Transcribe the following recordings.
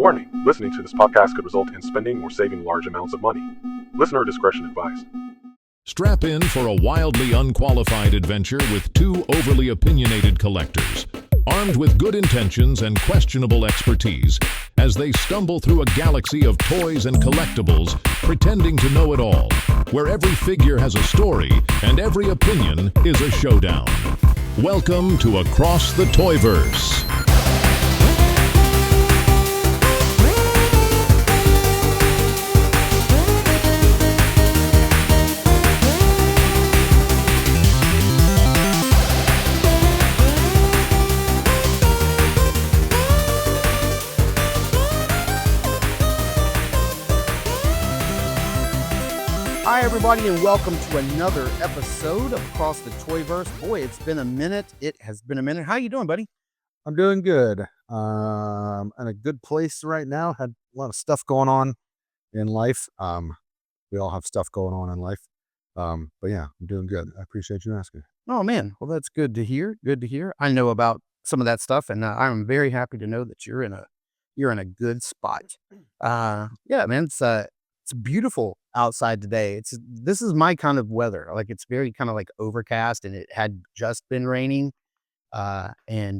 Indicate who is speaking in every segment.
Speaker 1: Warning, listening to this podcast could result in spending or saving large amounts of money. Listener discretion advised.
Speaker 2: Strap in for a wildly unqualified adventure with two overly opinionated collectors, armed with good intentions and questionable expertise, as they stumble through a galaxy of toys and collectibles, pretending to know it all, where every figure has a story and every opinion is a showdown. Welcome to Across the Toyverse.
Speaker 3: Hi, everybody, and welcome to another episode of Across the Toyverse. Boy, it's been a minute. It has been a minute. How you doing, buddy?
Speaker 4: I'm doing good. In a good place right now. Had a lot of stuff going on in life. We all have stuff going on in life. But yeah, I'm doing good. I appreciate you asking.
Speaker 3: Oh, man. Well, that's good to hear. Good to hear. I know about some of that stuff, and I'm very happy to know that you're in a good spot. Yeah, man. It's beautiful outside today. This is my kind of weather. Like, it's very kind of like overcast, and it had just been raining. Yeah, I'm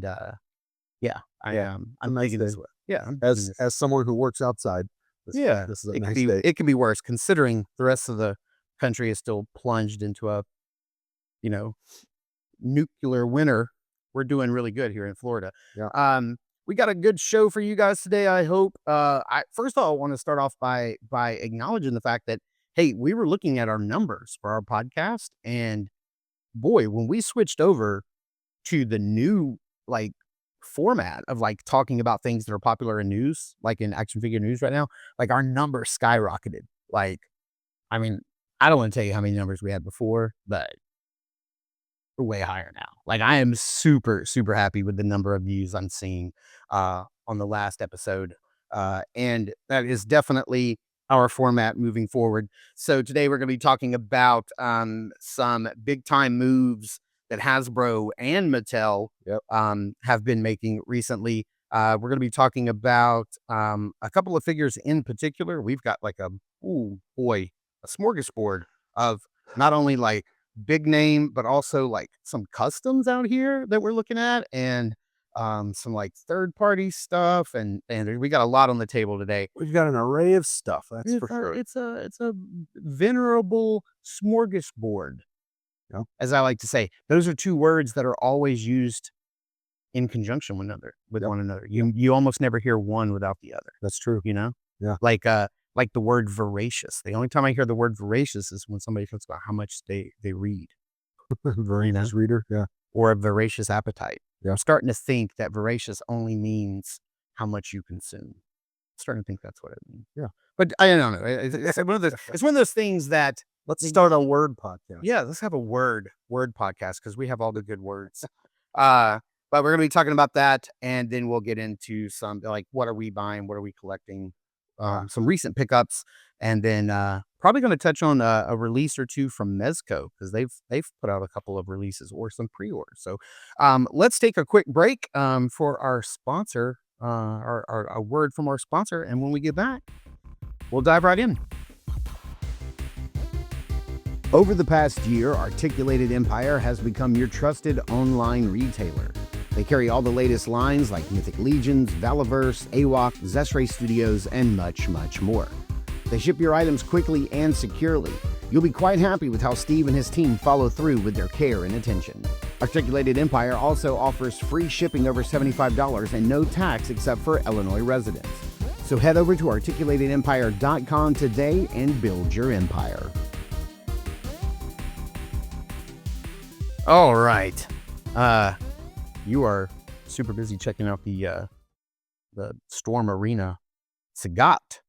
Speaker 3: liking this weather. Yeah,
Speaker 4: As someone who works outside, this is a nice day.
Speaker 3: It can be worse considering the rest of the country is still plunged into a, nuclear winter. We're doing really good here in Florida.
Speaker 4: Yeah.
Speaker 3: We got a good show for you guys today, I hope. First of all, I want to start off by acknowledging the fact that, hey, we were looking at our numbers for our podcast, and boy, when we switched over to the new format of talking about things that are popular in news, like in action figure news right now, our numbers skyrocketed. I don't want to tell you how many numbers we had before, but we're way higher now. I am super, super happy with the number of views I'm seeing on the last episode. And that is definitely our format moving forward. So today we're going to be talking about some big time moves that Hasbro and Mattel have been making recently. We're going to be talking about a couple of figures in particular. We've got a smorgasbord of not only big name, but also some customs out here that we're looking at, and some third party stuff, and we got a lot on the table today.
Speaker 4: We've got an array of stuff. That's for sure.
Speaker 3: It's a venerable smorgasbord, as I like to say. Those are two words that are always used in conjunction with one another. You almost never hear one without the other.
Speaker 4: That's true.
Speaker 3: Yeah. Like the word voracious. The only time I hear the word voracious is when somebody talks about how much they read.
Speaker 4: Voracious reader, yeah.
Speaker 3: Or a voracious appetite.
Speaker 4: Yeah.
Speaker 3: I'm starting to think that voracious only means how much you consume. I'm starting to think that's what it means.
Speaker 4: Yeah.
Speaker 3: But I don't know. It's one of those things that...
Speaker 4: Let's start a word podcast.
Speaker 3: Yeah, let's have a word podcast, because we have all the good words. But we're going to be talking about that, and then we'll get into some, what are we buying? What are we collecting? Some recent pickups, and then probably going to touch on a release or two from Mezco, because they've put out a couple of releases or some pre-orders. So let's take a quick break for our sponsor, a word from our sponsor, and when we get back, we'll dive right in. Over the past year, Articulated Empire has become your trusted online retailer. They carry all the latest lines like Mythic Legions, Valaverse, AWOC, Zesray Studios, and much, much more. They ship your items quickly and securely. You'll be quite happy with how Steve and his team follow through with their care and attention. Articulated Empire also offers free shipping over $75 and no tax except for Illinois residents. So head over to articulatedempire.com today and build your empire. All right. You are super busy checking out the Storm Arena Sagat.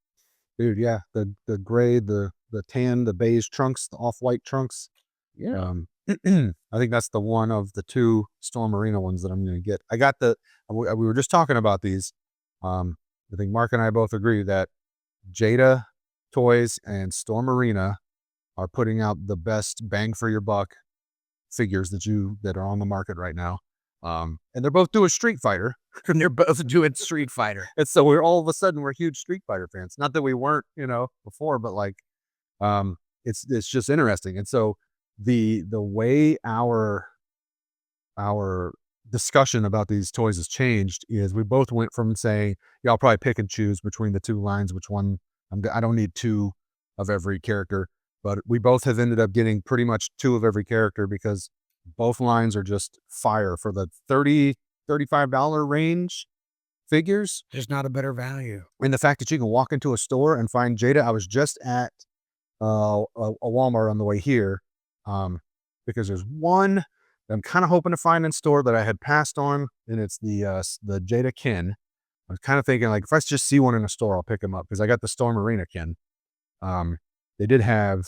Speaker 4: Dude, yeah. The gray, the tan, the beige trunks, the off-white trunks.
Speaker 3: Yeah.
Speaker 4: I think that's the one of the two Storm Arena ones that I'm going to get. We were just talking about these. I think Mark and I both agree that Jada Toys and Storm Arena are putting out the best bang for your buck figures that are on the market right now. And they're both doing Street Fighter.
Speaker 3: And they're both doing Street Fighter.
Speaker 4: And so we're all of a sudden we're huge Street Fighter fans. Not that we weren't, before, but like, it's just interesting. And so the way our discussion about these toys has changed is we both went from saying, yeah, I'll probably pick and choose between the two lines, which one I don't need two of every character, but we both have ended up getting pretty much two of every character because both lines are just fire for the $35 range figures.
Speaker 3: There's not a better value.
Speaker 4: And the fact that you can walk into a store and find Jada. I was just at a Walmart on the way here, because there's one that I'm kind of hoping to find in store that I had passed on, and it's the Jada Kin. I was kind of thinking, like, if I just see one in a store, I'll pick him up because I got the Storm Arena Kin. They did have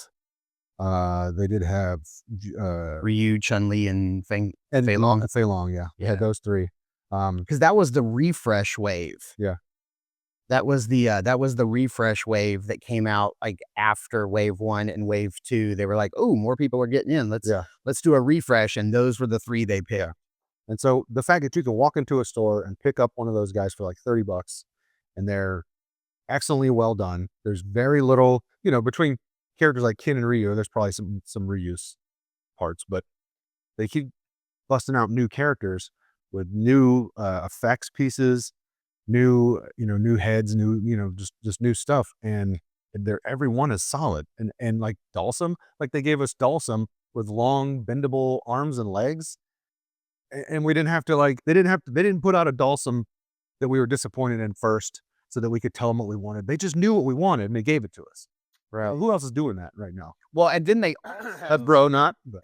Speaker 3: Ryu, Chun-Li, and Fei Long.
Speaker 4: Fei Long, yeah.
Speaker 3: Yeah.
Speaker 4: Had those three.
Speaker 3: Because that was the refresh wave.
Speaker 4: Yeah.
Speaker 3: That was the refresh wave that came out like after wave 1 and wave 2. They were like, oh, more people are getting in. Let's do a refresh. And those were the 3 they picked.
Speaker 4: Yeah. And so the fact that you can walk into a store and pick up one of those guys for like $30 and they're excellently well done. There's very little, between characters like Kin and Ryu, there's probably some reuse parts, but they keep busting out new characters with new effects pieces, new heads, new, just new stuff. And every one is solid. And like Dalsum, like they gave us Dalsum with long bendable arms and legs. And we didn't have to they didn't put out a Dalsum that we were disappointed in first so that we could tell them what we wanted. They just knew what we wanted and they gave it to us.
Speaker 3: Right.
Speaker 4: Who else is doing that right now?
Speaker 3: Well, and then they,
Speaker 4: Bro, not. But.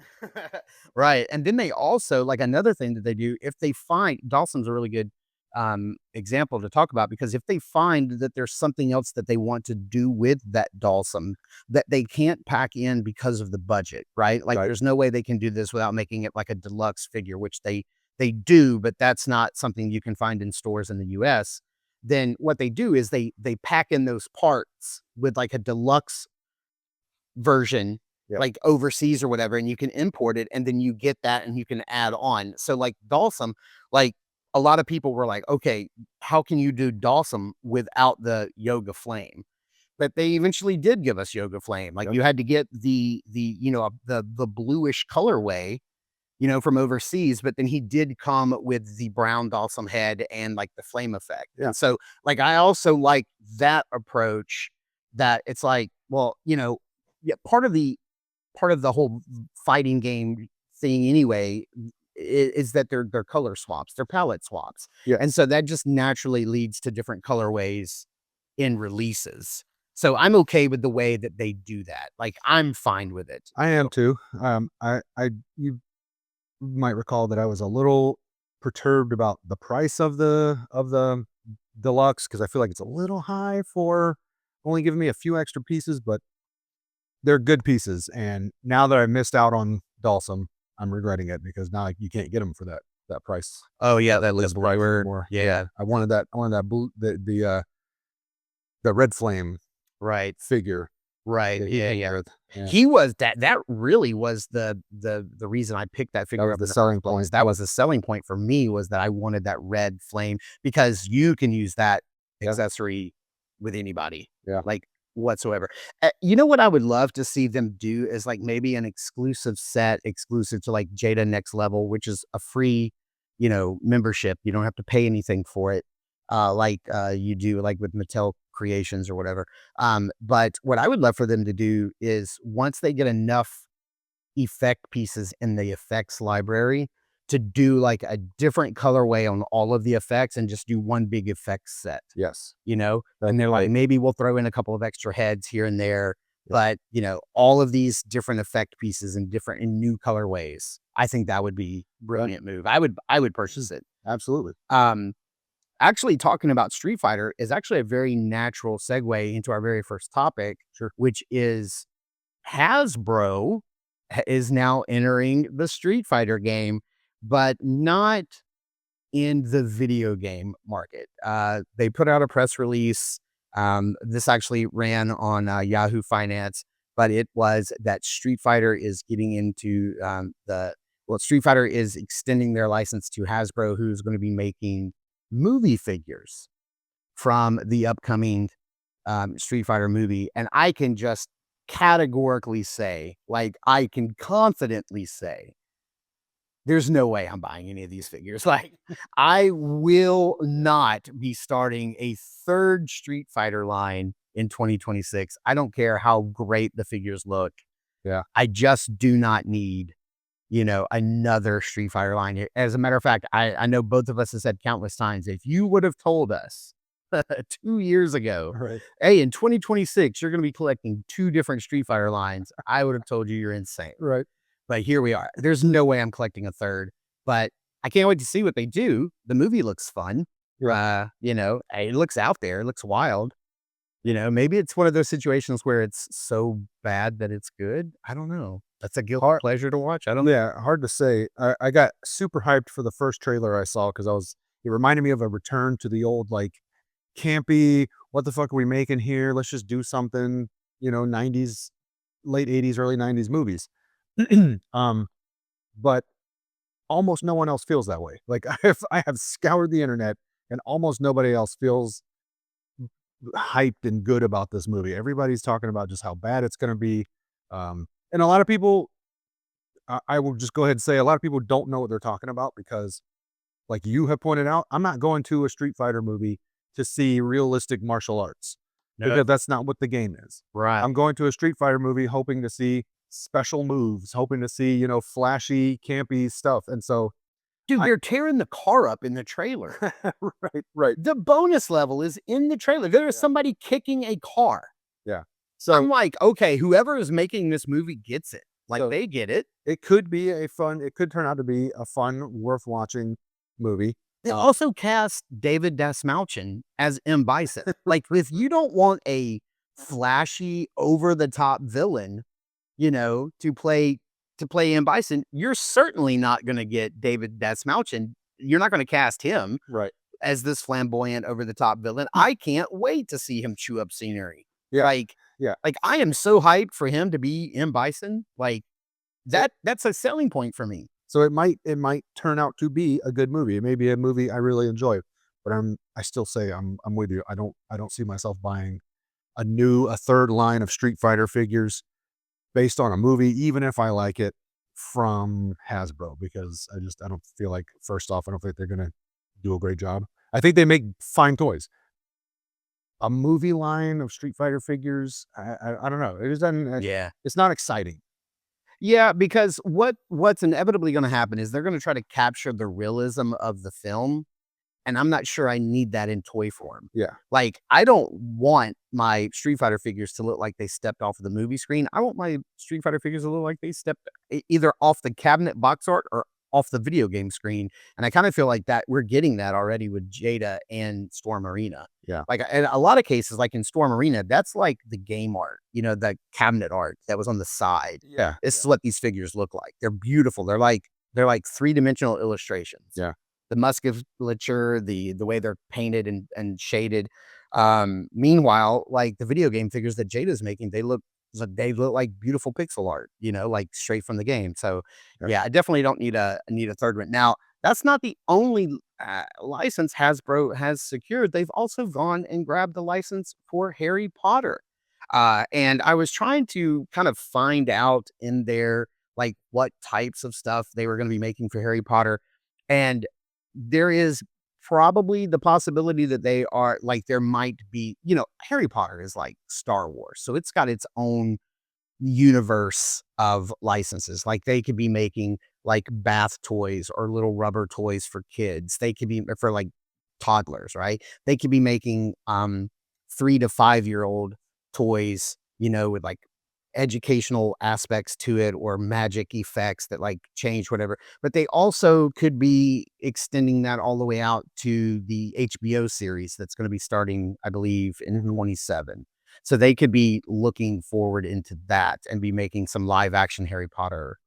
Speaker 3: Right. And then they also, like another thing that they do, if they find, Dawson's a really good example to talk about, because if they find that there's something else that they want to do with that Dawson that they can't pack in because of the budget, right? Like there's no way they can do this without making it like a deluxe figure, which they do, but that's not something you can find in stores in the US. Then what they do is they pack in those parts with like a deluxe version, like overseas or whatever, and you can import it, and then you get that and you can add on. So like Dalsum, like a lot of people were like, okay, how can you do Dalsum without the Yoga Flame? But they eventually did give us Yoga Flame. Like you had to get the bluish colorway, from overseas, but then he did come with the brown Dalsum head and like the flame effect.
Speaker 4: Yeah.
Speaker 3: And so like, I also like that approach that it's like, well, part of the whole fighting game thing anyway is that they're color swaps, they're palette swaps.
Speaker 4: Yeah.
Speaker 3: And so that just naturally leads to different colorways in releases. So I'm okay with the way that they do that. Like I'm fine with it.
Speaker 4: I am too. You might recall that I was a little perturbed about the price of the deluxe because I feel like it's a little high for only giving me a few extra pieces, but they're good pieces. And now that I missed out on Dalsum, I'm regretting it because now you can't get them for that price.
Speaker 3: Oh yeah, that lives
Speaker 4: right word.
Speaker 3: Yeah,
Speaker 4: I wanted that blue, the red flame figure.
Speaker 3: Right. Yeah.
Speaker 4: Yeah.
Speaker 3: He was that really was the reason I picked that figure.
Speaker 4: That was the selling point.
Speaker 3: That was the selling point for me, was that I wanted that red flame because you can use that accessory with anybody.
Speaker 4: Yeah.
Speaker 3: Like whatsoever. You know what I would love to see them do is like maybe an exclusive set exclusive to like Jada Next Level, which is a free, membership. You don't have to pay anything for it. Like you do like with Mattel Creations or whatever. But what I would love for them to do is once they get enough effect pieces in the effects library to do like a different colorway on all of the effects and just do one big effects set.
Speaker 4: Yes.
Speaker 3: And they're like, maybe we'll throw in a couple of extra heads here and there, but all of these different effect pieces in new colorways. I think that would be a brilliant move. I would purchase it.
Speaker 4: Absolutely.
Speaker 3: Actually, talking about Street Fighter is actually a very natural segue into our very first topic, which is Hasbro is now entering the Street Fighter game, but not in the video game market. They put out a press release. This actually ran on Yahoo Finance, but it was that Street Fighter is getting into Street Fighter is extending their license to Hasbro, who's going to be making movie figures from the upcoming Street Fighter movie, and I can just categorically say, like, I can confidently say, there's no way I'm buying any of these figures. Like, I will not be starting a third Street Fighter line in 2026. I don't care how great the figures look.
Speaker 4: Yeah.
Speaker 3: I just do not need, another Street Fighter line here. As a matter of fact, I know both of us have said countless times, if you would have told us 2 years ago,
Speaker 4: Right.
Speaker 3: hey, in 2026, you're going to be collecting 2 different Street Fighter lines, I would have told you you're insane.
Speaker 4: Right.
Speaker 3: But here we are. There's no way I'm collecting a third, but I can't wait to see what they do. The movie looks fun. It looks out there. It looks wild. Maybe it's one of those situations where it's so bad that it's good. I don't know. That's a guilty pleasure to watch. I don't know.
Speaker 4: Yeah, hard to say. I got super hyped for the first trailer I saw because it reminded me of a return to the old, like, campy, what the fuck are we making here? Let's just do something, 90s, late 80s, early 90s movies. But almost no one else feels that way. Like, I have scoured the internet and almost nobody else feels hyped and good about this movie. Everybody's talking about just how bad it's going to be. And a lot of people, I will just go ahead and say, a lot of people don't know what they're talking about because, like you have pointed out, I'm not going to a Street Fighter movie to see realistic martial arts.
Speaker 3: No.
Speaker 4: Because that's not what the game is.
Speaker 3: Right.
Speaker 4: I'm going to a Street Fighter movie hoping to see special moves, hoping to see, flashy, campy stuff. And so,
Speaker 3: Dude, they're tearing the car up in the trailer.
Speaker 4: right.
Speaker 3: The bonus level is in the trailer. There is somebody kicking a car.
Speaker 4: Yeah.
Speaker 3: So I'm like, okay, whoever is making this movie gets it. Like, they get it.
Speaker 4: It could turn out to be a fun, worth watching movie.
Speaker 3: They also cast David Dasmalchian as M. Bison. Like, if you don't want a flashy, over-the-top villain, to play M. Bison, you're certainly not going to get David Dasmalchian. You're not going to cast him
Speaker 4: Right.
Speaker 3: as this flamboyant, over-the-top villain. I can't wait to see him chew up scenery.
Speaker 4: Yeah.
Speaker 3: Like, I am so hyped for him to be M. Bison. Like, that's a selling point for me.
Speaker 4: So it might turn out to be a good movie. It may be a movie I really enjoy, but I still say I'm with you. I don't see myself buying a third line of Street Fighter figures based on a movie, even if I like it, from Hasbro, because I don't feel like, first off, I don't think they're gonna do a great job. I think they make fine toys. A movie line of Street Fighter figures, I don't know. It just doesn't.
Speaker 3: Yeah.
Speaker 4: It's not exciting.
Speaker 3: Yeah, because what's inevitably going to happen is they're going to try to capture the realism of the film, and I'm not sure I need that in toy form.
Speaker 4: Yeah.
Speaker 3: Like, I don't want my Street Fighter figures to look like they stepped off of the movie screen. I want my Street Fighter figures to look like they stepped either off the cabinet box art or off the video game screen. And I kind of feel like that we're getting that already with Jada and Storm Arena.
Speaker 4: Yeah.
Speaker 3: Like, in a lot of cases, like in Storm Arena, that's like the game art, the cabinet art that was on the side.
Speaker 4: Yeah.
Speaker 3: This is what these figures look like. They're beautiful. They're like 3-dimensional illustrations.
Speaker 4: Yeah.
Speaker 3: The musculature, the way they're painted and shaded. Meanwhile, like the video game figures that Jada's making, they look like beautiful pixel art, like straight from the game. So yeah, I definitely don't need a third one. Now, that's not the only license Hasbro has secured. They've also gone and grabbed the license for Harry Potter. And I was trying to kind of find out in there, like, what types of stuff they were going to be making for Harry Potter. And there is probably the possibility that they are, like, there might be, Harry Potter is like Star Wars. So it's got its own universe of licenses. Like, they could be making like bath toys or little rubber toys for kids. They could be for like toddlers, right? They could be making 3 to 5-year-old toys, with like educational aspects to it or magic effects that like change whatever. But they also could be extending that all the way out to the HBO series that's going to be starting, I believe, in 27. So they could be looking forward into that and be making some live action Harry Potter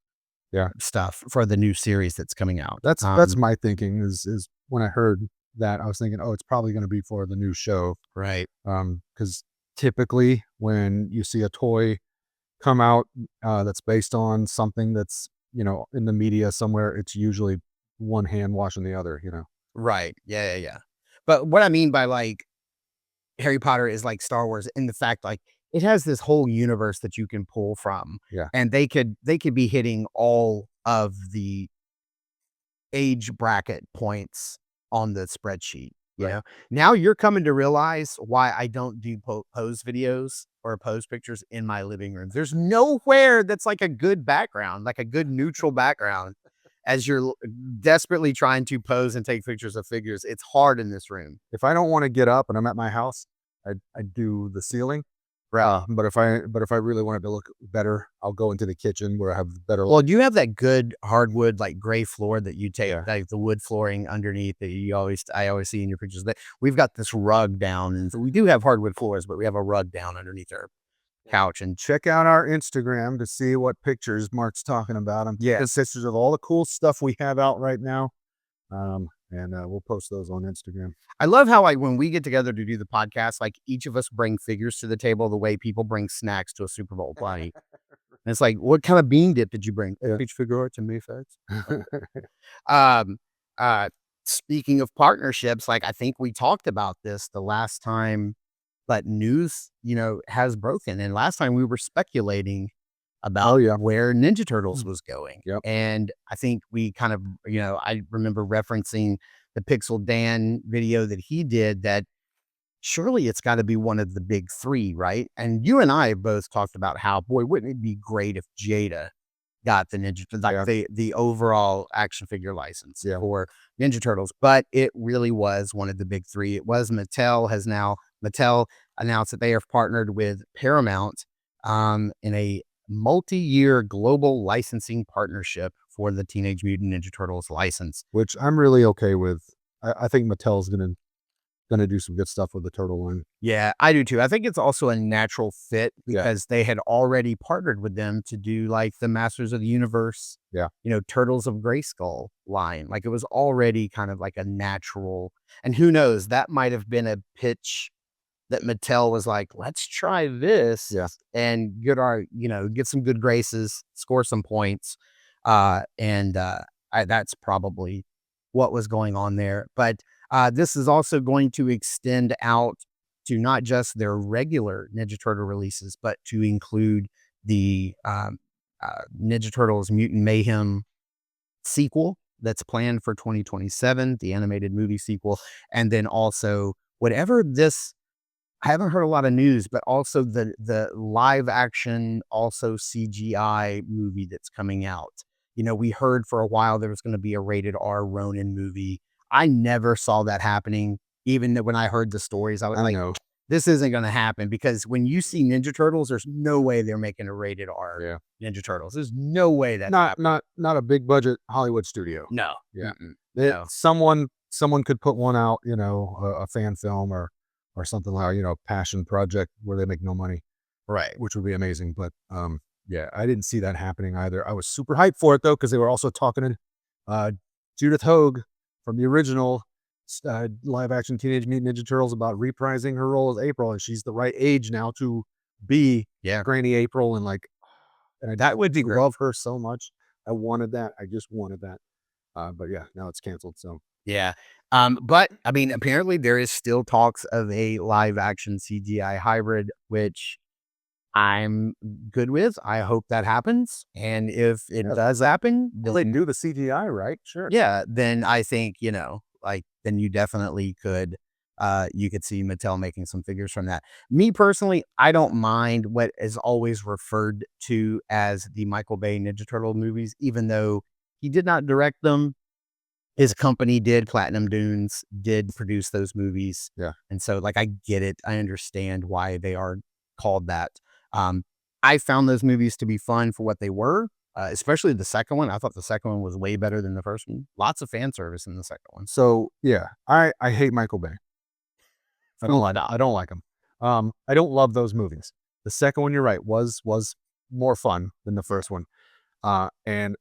Speaker 3: stuff for the new series that's coming out.
Speaker 4: That's my thinking is when I heard that, I was thinking, oh, it's probably going to be for the new show.
Speaker 3: Right.
Speaker 4: Because typically when you see a toy come out that's based on something that's, in the media somewhere, it's usually one hand washing the other,
Speaker 3: Right. Yeah. But what I mean by like Harry Potter is like Star Wars in the fact like it has this whole universe that you can pull from.
Speaker 4: Yeah.
Speaker 3: And they could be hitting all of the age bracket points on the spreadsheet. You
Speaker 4: Right.
Speaker 3: know, now you're coming to realize why I don't do pose videos or pose pictures in my living room. There's nowhere that's like a good background, like a good neutral background as you're desperately trying to pose and take pictures of figures. It's hard in this room.
Speaker 4: If I don't want to get up and I'm at my house, I do the ceiling.
Speaker 3: Right.
Speaker 4: But if I really want it to look better, I'll go into the kitchen where I have better.
Speaker 3: Well, do you have that good hardwood, like gray floor that you take,
Speaker 4: Yeah.
Speaker 3: like the wood flooring underneath that I always see in your pictures? That we've got this rug down, and so we do have hardwood floors, but we have a rug down underneath our couch. And
Speaker 4: Check out our Instagram to see what pictures Mark's talking about. I'm
Speaker 3: Yeah.
Speaker 4: taking pictures of all the cool stuff we have out right now. And we'll post those on Instagram.
Speaker 3: I love how when we get together to do the podcast, like each of us bring figures to the table the way people bring snacks to a Super Bowl party. And it's like, what kind of bean dip did you bring?
Speaker 4: Yeah.
Speaker 3: Peach figure arts and folks. Um, speaking of partnerships, like I think we talked about this the last time, but news, has broken. And last time we were speculating about where Ninja Turtles was going.
Speaker 4: Yep.
Speaker 3: And I think we kind of, I remember referencing the Pixel Dan video that he did that surely it's got to be one of the big three, right? And you and I both talked about how, boy, wouldn't it be great if Jada got the the overall action figure license for Ninja Turtles, but it really was one of the big three. It was Mattel announced that they have partnered with Paramount in a multi-year global licensing partnership for the Teenage Mutant Ninja Turtles license.
Speaker 4: Which I'm really okay with. I think Mattel's gonna do some good stuff with the turtle line.
Speaker 3: Yeah, I do too. I think it's also a natural fit because they had already partnered with them to do like the Masters of the Universe, Turtles of Grayskull line. Like it was already kind of like a natural, and who knows, that might have been a pitch that Mattel was like, let's try this and get some good graces, score some points. That's probably what was going on there. But this is also going to extend out to not just their regular Ninja Turtle releases, but to include the Ninja Turtles Mutant Mayhem sequel that's planned for 2027, the animated movie sequel, and then also whatever this. I haven't heard a lot of news, but also the live action, also CGI movie that's coming out. We heard for a while there was going to be a rated R Ronin movie. I never saw that happening. Even when I heard the stories, I was like, this isn't going to happen because when you see Ninja Turtles, there's no way they're making a rated R Ninja Turtles. There's no way that
Speaker 4: not a big budget Hollywood studio.
Speaker 3: No.
Speaker 4: Yeah.
Speaker 3: No.
Speaker 4: Someone could put one out, a fan film or something like, passion project where they make no money.
Speaker 3: Right.
Speaker 4: Which would be amazing. But I didn't see that happening either. I was super hyped for it though, because they were also talking to Judith Hoag from the original live action Teenage Mutant Ninja Turtles about reprising her role as April, and she's the right age now to be Granny April, and that would be love her so much. I wanted that. I just wanted that. But now it's canceled. So
Speaker 3: yeah. But I mean, apparently there is still talks of a live action CGI hybrid, which I'm good with. I hope that happens. And if it does happen,
Speaker 4: they do the CGI, right? Sure.
Speaker 3: Yeah. Then I think, then you definitely could, you could see Mattel making some figures from that. Me personally, I don't mind what is always referred to as the Michael Bay Ninja Turtle movies, even though he did not direct them. His company did. Platinum Dunes did produce those movies.
Speaker 4: Yeah.
Speaker 3: And so I get it. I understand why they are called that. I found those movies to be fun for what they were, especially the second one. I thought the second one was way better than the first one. Lots of fan service in the second one.
Speaker 4: So I hate Michael Bay. I don't like him. I don't love those movies. The second one, you're right, was more fun than the first one. And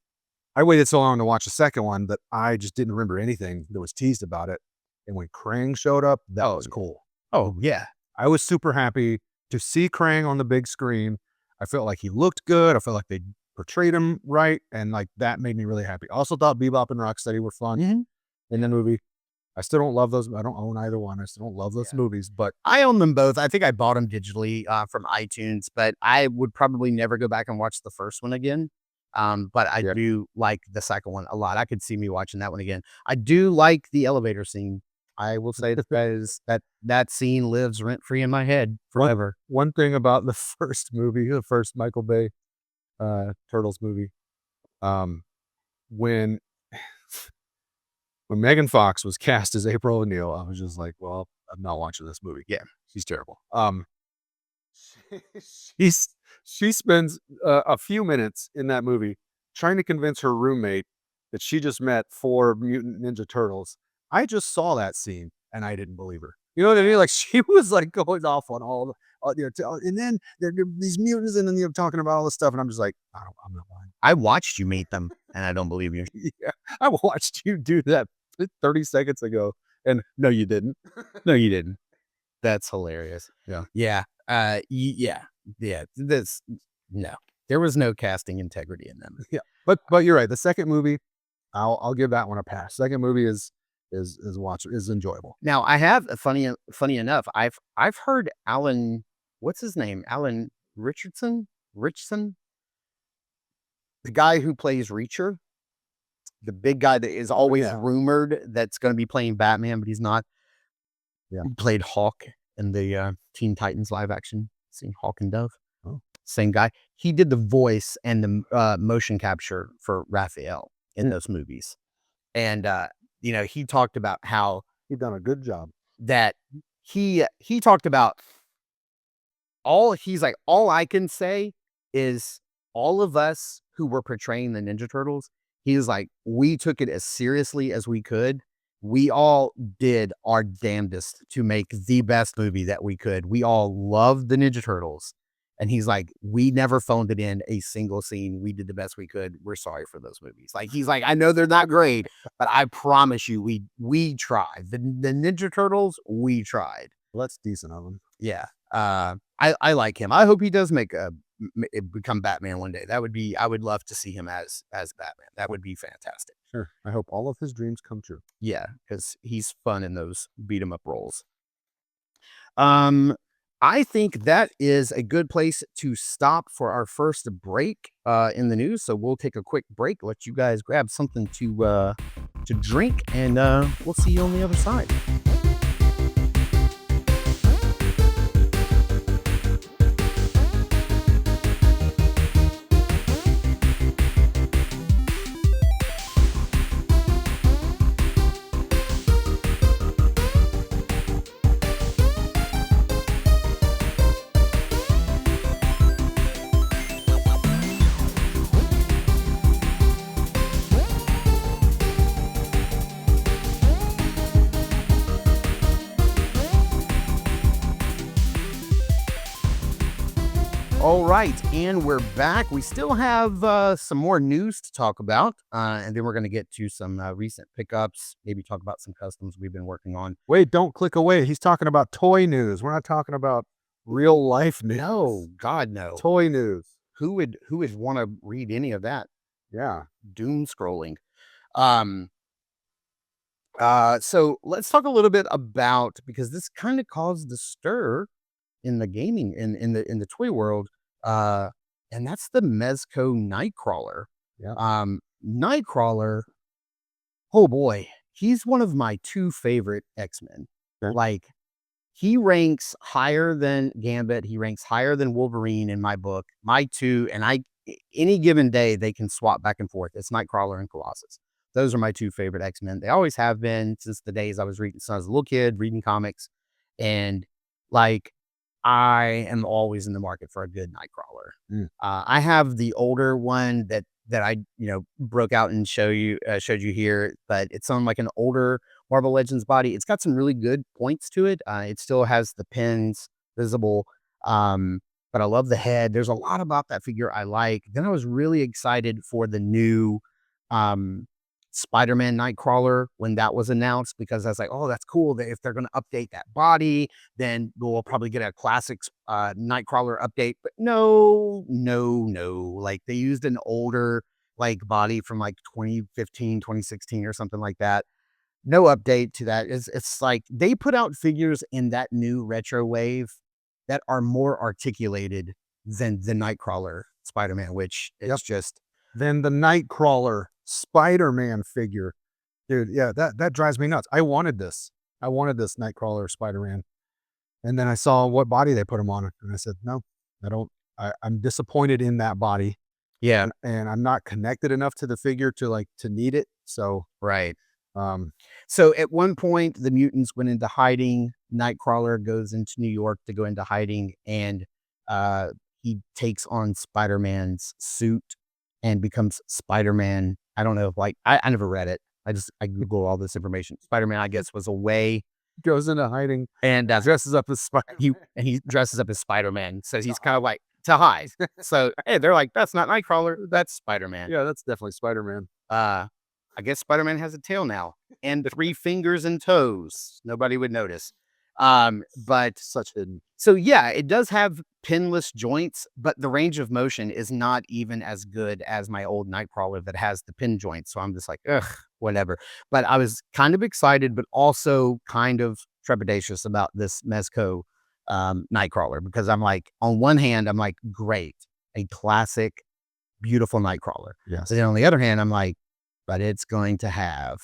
Speaker 4: I waited so long to watch the second one that I just didn't remember anything that was teased about it. And when Krang showed up, that was cool.
Speaker 3: Oh, yeah.
Speaker 4: I was super happy to see Krang on the big screen. I felt like he looked good. I felt like they portrayed him right. And that made me really happy. I also thought Bebop and Rocksteady were fun in the movie. I still don't love those. I don't own either one. I still don't love those movies, but
Speaker 3: I own them both. I think I bought them digitally from iTunes, but I would probably never go back and watch the first one again. But I
Speaker 4: Yeah.
Speaker 3: do like the second one a lot. I could see me watching that one again. I do like the elevator scene. I will say that scene lives rent free in my head forever.
Speaker 4: one thing about the first movie, the first Michael Bay Turtles movie, um, when when Megan Fox was cast as April O'Neil, I was just like, well, I'm not watching this movie.
Speaker 3: Yeah.
Speaker 4: She's terrible. She's she spends a few minutes in that movie trying to convince her roommate that she just met 4 mutant ninja turtles. I just saw that scene and I didn't believe her. You know what I mean? Like she was like going off on and then there are these mutants, and then you're talking about all this stuff, and I'm just like, I'm not lying.
Speaker 3: I watched you meet them, and I don't believe you.
Speaker 4: Yeah, I watched you do that 30 seconds ago, and no, you didn't.
Speaker 3: No, you didn't. That's hilarious.
Speaker 4: Yeah.
Speaker 3: Yeah. Yeah. This no. There was no casting integrity in them.
Speaker 4: Yeah, but you're right. The second movie, I'll give that one a pass. Second movie is enjoyable.
Speaker 3: Now I have funny enough. I've heard Alan, what's his name? Alan Richardson, the guy who plays Reacher, the big guy that is always rumored that's going to be playing Batman, but he's not.
Speaker 4: Yeah,
Speaker 3: he played Hawk in the Teen Titans live action scene, Hawk and Dove.
Speaker 4: Oh.
Speaker 3: Same guy. He did the voice and the motion capture for Raphael in those movies, and he talked about how
Speaker 4: he's done a good job.
Speaker 3: That he talked about all I can say is all of us who were portraying the Ninja Turtles, he's like, we took it as seriously as we could. We all did our damnedest to make the best movie that we could. We all loved the Ninja Turtles. And he's like, we never phoned it in a single scene. We did the best we could. We're sorry for those movies. Like, he's like, I know they're not great, but I promise you, we tried. The Ninja Turtles, we tried.
Speaker 4: Well, that's decent of him.
Speaker 3: Yeah. I like him. I hope he does become Batman one day. I would love to see him as Batman. That would be fantastic.
Speaker 4: Sure. I hope all of his dreams come true.
Speaker 3: Yeah, because he's fun in those beat 'em up roles. I think that is a good place to stop for our first break in the news. So we'll take a quick break, let you guys grab something to drink, and we'll see you on the other side. All right, and we're back. We still have some more news to talk about, and then we're going to get to some recent pickups, maybe talk about some customs we've been working on.
Speaker 4: Wait, don't click away. He's talking about toy news. We're not talking about real life news.
Speaker 3: No, God, no.
Speaker 4: Toy news.
Speaker 3: Who would want to read any of that?
Speaker 4: Yeah.
Speaker 3: Doom scrolling. So let's talk a little bit about, because this kind of caused the stir in the gaming in the toy world, and that's the Mezco Nightcrawler.
Speaker 4: Yeah.
Speaker 3: Nightcrawler, oh boy, he's one of my 2 favorite X-Men.
Speaker 4: Okay.
Speaker 3: Like, he ranks higher than Gambit, he ranks higher than Wolverine in my book. My 2, and any given day they can swap back and forth. It's Nightcrawler and Colossus. Those are my 2 favorite X-Men. They always have been since the days I was reading, since I was a little kid reading comics, and like, I am always in the market for a good Nightcrawler. I have the older one that I broke out and showed you here, but it's on like an older Marvel Legends body. It's got some really good points to it. It still has the pins visible, but I love the head. There's a lot about that figure I like. Then I was really excited for the new Spider-Man Nightcrawler when that was announced, because I was like, oh, that's cool. That if they're going to update that body, then we'll probably get a classics Nightcrawler update. But no. Like, they used an older like body from like 2015, 2016 or something like that. no update to that. It's like they put out figures in that new retro wave that are more articulated than the Nightcrawler Spider-Man, which is just
Speaker 4: Then the Nightcrawler Spider-Man figure. Dude, yeah, that drives me nuts. I wanted this. I wanted this Nightcrawler Spider-Man. And then I saw what body they put him on, and I said, no, I don't. I'm disappointed in that body,
Speaker 3: yeah,
Speaker 4: and I'm not connected enough to the figure to need it. So,
Speaker 3: right.
Speaker 4: um,
Speaker 3: So at one point, the mutants went into hiding. Nightcrawler goes into New York to go into hiding, and uh, he takes on Spider-Man's suit and becomes Spider-Man. I don't know if I never read it. I Google all this information. Spider-Man, I guess, was away,
Speaker 4: goes into hiding
Speaker 3: and
Speaker 4: dresses up as Spider.
Speaker 3: he dresses up as Spider-Man. So he's kind of like to hide. So hey, they're like, that's not Nightcrawler, that's Spider-Man.
Speaker 4: Yeah, that's definitely Spider-Man.
Speaker 3: I guess Spider-Man has a tail now and 3 fingers and toes. Nobody would notice. But
Speaker 4: Such hidden.
Speaker 3: so yeah, it does have pinless joints, but the range of motion is not even as good as my old Nightcrawler that has the pin joints. So I'm just like, ugh, whatever. But I was kind of excited, but also kind of trepidatious about this Mezco Nightcrawler, because I'm like, on one hand, I'm like, great, a classic, beautiful Nightcrawler.
Speaker 4: Yes.
Speaker 3: But then on the other hand, I'm like, but it's going to have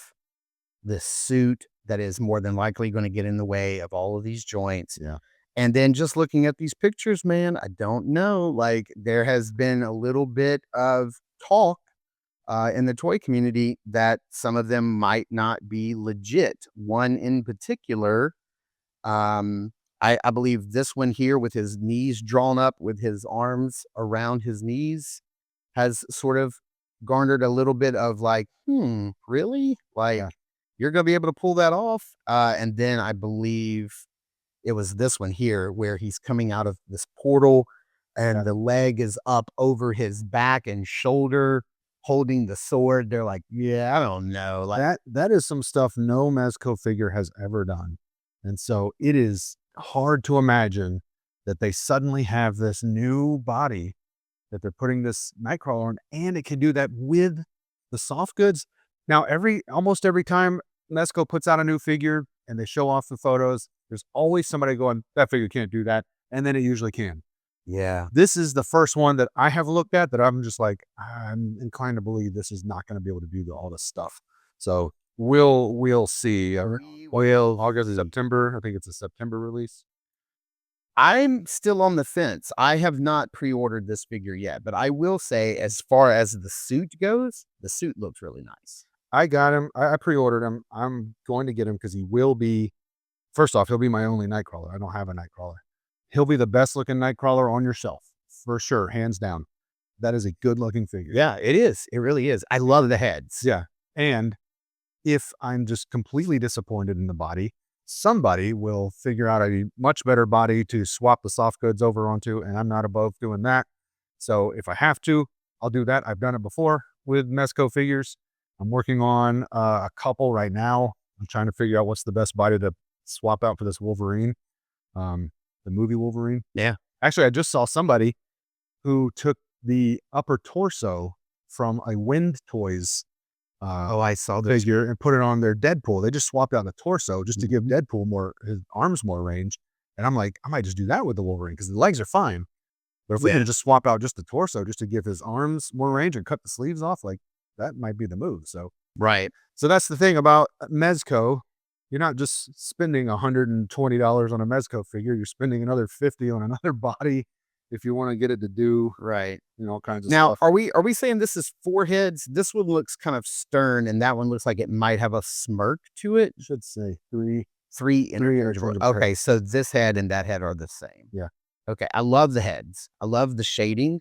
Speaker 3: this suit that is more than likely going to get in the way of all of these joints.
Speaker 4: Yeah.
Speaker 3: And then just looking at these pictures, man, I don't know. Like, there has been a little bit of talk in the toy community that some of them might not be legit. One in particular, I believe this one here with his knees drawn up, with his arms around his knees, has sort of garnered a little bit of like, really? Like,
Speaker 4: Yeah.
Speaker 3: you're going to be able to pull that off? And then I believe it was this one here where he's coming out of this portal and the leg is up over his back and shoulder holding the sword. They're like, yeah, I don't know. Like,
Speaker 4: That is some stuff no Mezco figure has ever done. And so it is hard to imagine that they suddenly have this new body that they're putting this Nightcrawler on, and it can do that with the soft goods. Now, almost every time Mezco puts out a new figure and they show off the photos, there's always somebody going, that figure can't do that. And then it usually can.
Speaker 3: yeah.
Speaker 4: This is the first one that I have looked at that I'm just like, I'm inclined to believe this is not going to be able to do all this stuff. So we'll see. August, September. I think it's a September release.
Speaker 3: I'm still on the fence. I have not pre-ordered this figure yet, but I will say, as far as the suit goes, the suit looks really nice.
Speaker 4: I got him. I pre-ordered him. I'm going to get him because he will be, first off, he'll be my only Nightcrawler. I don't have a Nightcrawler. He'll be the best looking Nightcrawler on your shelf, for sure, hands down. That is a good looking figure.
Speaker 3: Yeah, it is. It really is. I love the heads.
Speaker 4: Yeah. And if I'm just completely disappointed in the body, somebody will figure out a much better body to swap the soft goods over onto, and I'm not above doing that. So if I have to, I'll do that. I've done it before with Mezco figures. I'm working on a couple right now. I'm trying to figure out what's the best body to swap out for this Wolverine, the movie Wolverine.
Speaker 3: Yeah.
Speaker 4: Actually, I just saw somebody who took the upper torso from a Wind Toys
Speaker 3: I saw this.
Speaker 4: figure and put it on their Deadpool. They just swapped out the torso just to give Deadpool his arms more range. And I'm like, I might just do that with the Wolverine because the legs are fine. But if we can just swap out just the torso just to give his arms more range and cut the sleeves off, like that might be the move. So
Speaker 3: Right.
Speaker 4: So that's the thing about Mezco. You're not just spending $120 on a Mezco figure. You're spending another $50 on another body if you want to get it to do,
Speaker 3: Right.
Speaker 4: all kinds of
Speaker 3: Now,
Speaker 4: stuff.
Speaker 3: are we saying this is 4 heads? This one looks kind of stern, and that one looks like it might have a smirk to it.
Speaker 4: I should say three.
Speaker 3: 3
Speaker 4: interchangeable
Speaker 3: interchangeable. Okay, so this head and that head are the same.
Speaker 4: Yeah.
Speaker 3: Okay, I love the heads. I love the shading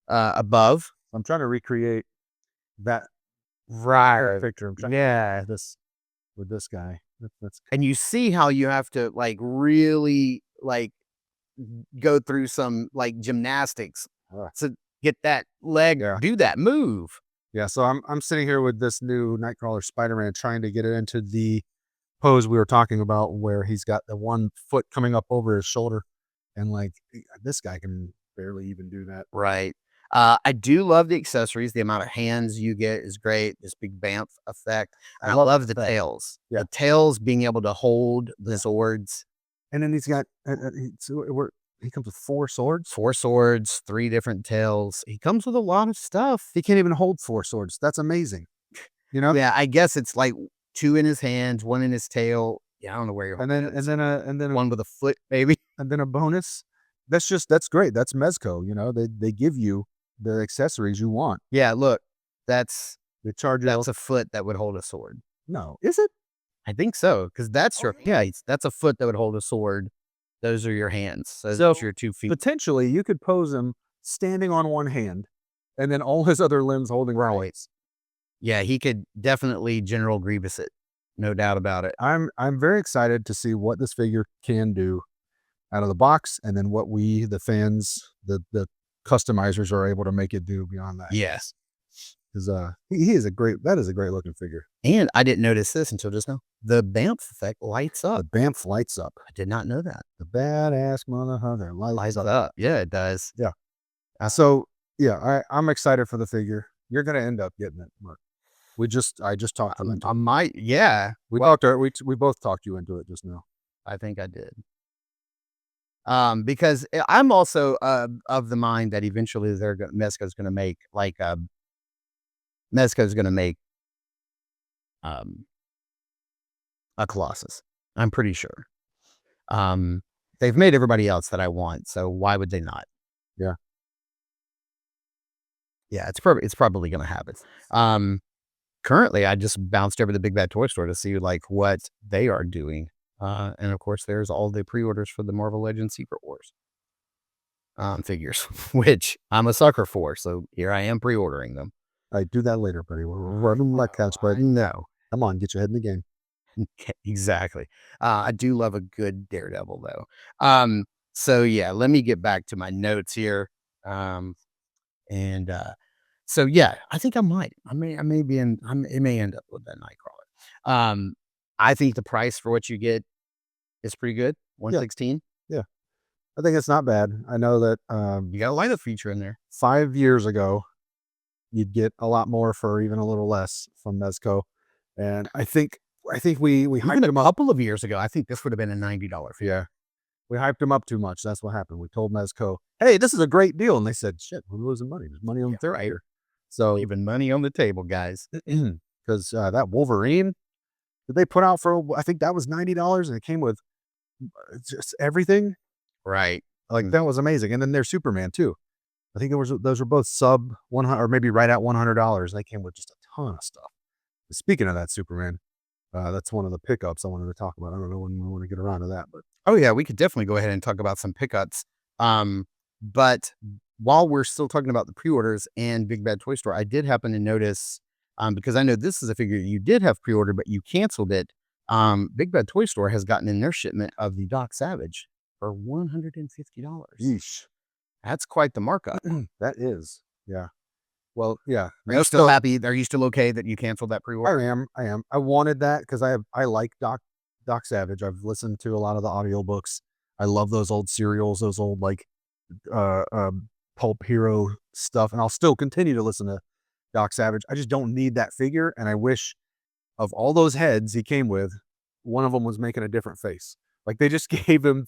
Speaker 3: above.
Speaker 4: I'm trying to recreate that
Speaker 3: Right.
Speaker 4: picture. I'm trying
Speaker 3: Yeah.
Speaker 4: this with this guy. That's
Speaker 3: And you see how you have to like really like go through some like gymnastics to get that leg, do that move.
Speaker 4: yeah. So I'm sitting here with this new Nightcrawler Spider-Man trying to get it into the pose we were talking about where he's got the one foot coming up over his shoulder, and like this guy can barely even do that.
Speaker 3: Right. I do love the accessories. The amount of hands you get is great. This big bamf effect. I love the tails.
Speaker 4: Yeah.
Speaker 3: The tails being able to hold the swords.
Speaker 4: And then he's got, he comes with 4 swords.
Speaker 3: 4 swords, 3 different tails. He comes with a lot of stuff.
Speaker 4: He can't even hold 4 swords. That's amazing. You know?
Speaker 3: Yeah, I guess it's like 2 in his hands, 1 in his tail. Yeah, I don't know where you're.
Speaker 4: And then
Speaker 3: one with a foot, maybe.
Speaker 4: And then a bonus. That's great. That's Mezco. You know, they give you the accessories you want.
Speaker 3: Yeah, look, that's
Speaker 4: They charge you.
Speaker 3: a foot that would hold a sword.
Speaker 4: No, is it?
Speaker 3: I think so, because that's your that's a foot that would hold a sword. Those are your hands. So those are your 2 feet.
Speaker 4: Potentially, you could pose him standing on one hand, and then all his other limbs holding weights.
Speaker 3: Yeah, he could definitely General Grievous it, no doubt about it.
Speaker 4: I'm very excited to see what this figure can do out of the box, and then what we, the fans, the customizers, are able to make it do beyond that.
Speaker 3: Yes,
Speaker 4: because he is a great looking figure.
Speaker 3: And I didn't notice this until just now. The bamf effect lights up.
Speaker 4: The bamf lights up.
Speaker 3: I did not know that.
Speaker 4: The badass motherfucker lights up.
Speaker 3: Yeah, it does.
Speaker 4: Yeah. So yeah, I'm excited for the figure. You're gonna end up getting it, Mark. I just talked to him.
Speaker 3: I might. Yeah.
Speaker 4: We both talked you into it just now.
Speaker 3: I think I did. Because I'm also of the mind that eventually Mezco's going to make a Colossus. I'm pretty sure. They've made everybody else that I want, so why would they not?
Speaker 4: Yeah.
Speaker 3: Yeah, it's probably going to happen. Currently, I just bounced over the Big Bad Toy Store to see like what they are doing. And of course, there's all the pre-orders for the Marvel Legends Secret Wars figures, which I'm a sucker for. So here I am pre-ordering them.
Speaker 4: I do that later, buddy. We're running like cats, but
Speaker 3: no,
Speaker 4: come on, get your head in the game.
Speaker 3: Exactly. I do love a good Daredevil though. So yeah, let me get back to my notes here. So yeah, I think I might. It may end up with that Nightcrawler. I think the price for what you get is pretty good. 116.
Speaker 4: Yeah. I think it's not bad. I know that
Speaker 3: You got a lineup feature in there.
Speaker 4: 5 years ago, you'd get a lot more for even a little less from Mezco. And I think we hyped him up.
Speaker 3: A couple of years ago, I think this would have been a $90 fee.
Speaker 4: Yeah. We hyped him up too much. That's what happened. We told Mezco, hey, this is a great deal. And they said, shit, we're losing money. There's money on the table here. So
Speaker 3: even money on the table, guys.
Speaker 4: Because that Wolverine that they put out for, I think that was $90, and it came with just everything.
Speaker 3: Right.
Speaker 4: Like that was amazing. And then there's Superman too. I think those were both sub 100 or maybe right at $100. They came with just a ton of stuff. Speaking of that Superman, that's one of the pickups I wanted to talk about. I don't know when we want to get around to that, but
Speaker 3: oh yeah, we could definitely go ahead and talk about some pickups. But while we're still talking about the pre-orders and Big Bad Toy Store, I did happen to notice, because I know this is a figure you did have pre-ordered, but you canceled it. Big Bad Toy Store has gotten in their shipment of the Doc Savage for $150.
Speaker 4: yeesh.
Speaker 3: That's quite the markup.
Speaker 4: That is. Yeah. Well, yeah.
Speaker 3: Are you still happy? Are you still okay that you canceled that pre-order?
Speaker 4: I am. I wanted that because I like Doc Savage. I've listened to a lot of the audiobooks. I love those old serials, those old like pulp hero stuff, and I'll still continue to listen to Doc Savage. I just don't need that figure, and I wish of all those heads he came with, one of them was making a different face. Like they just gave him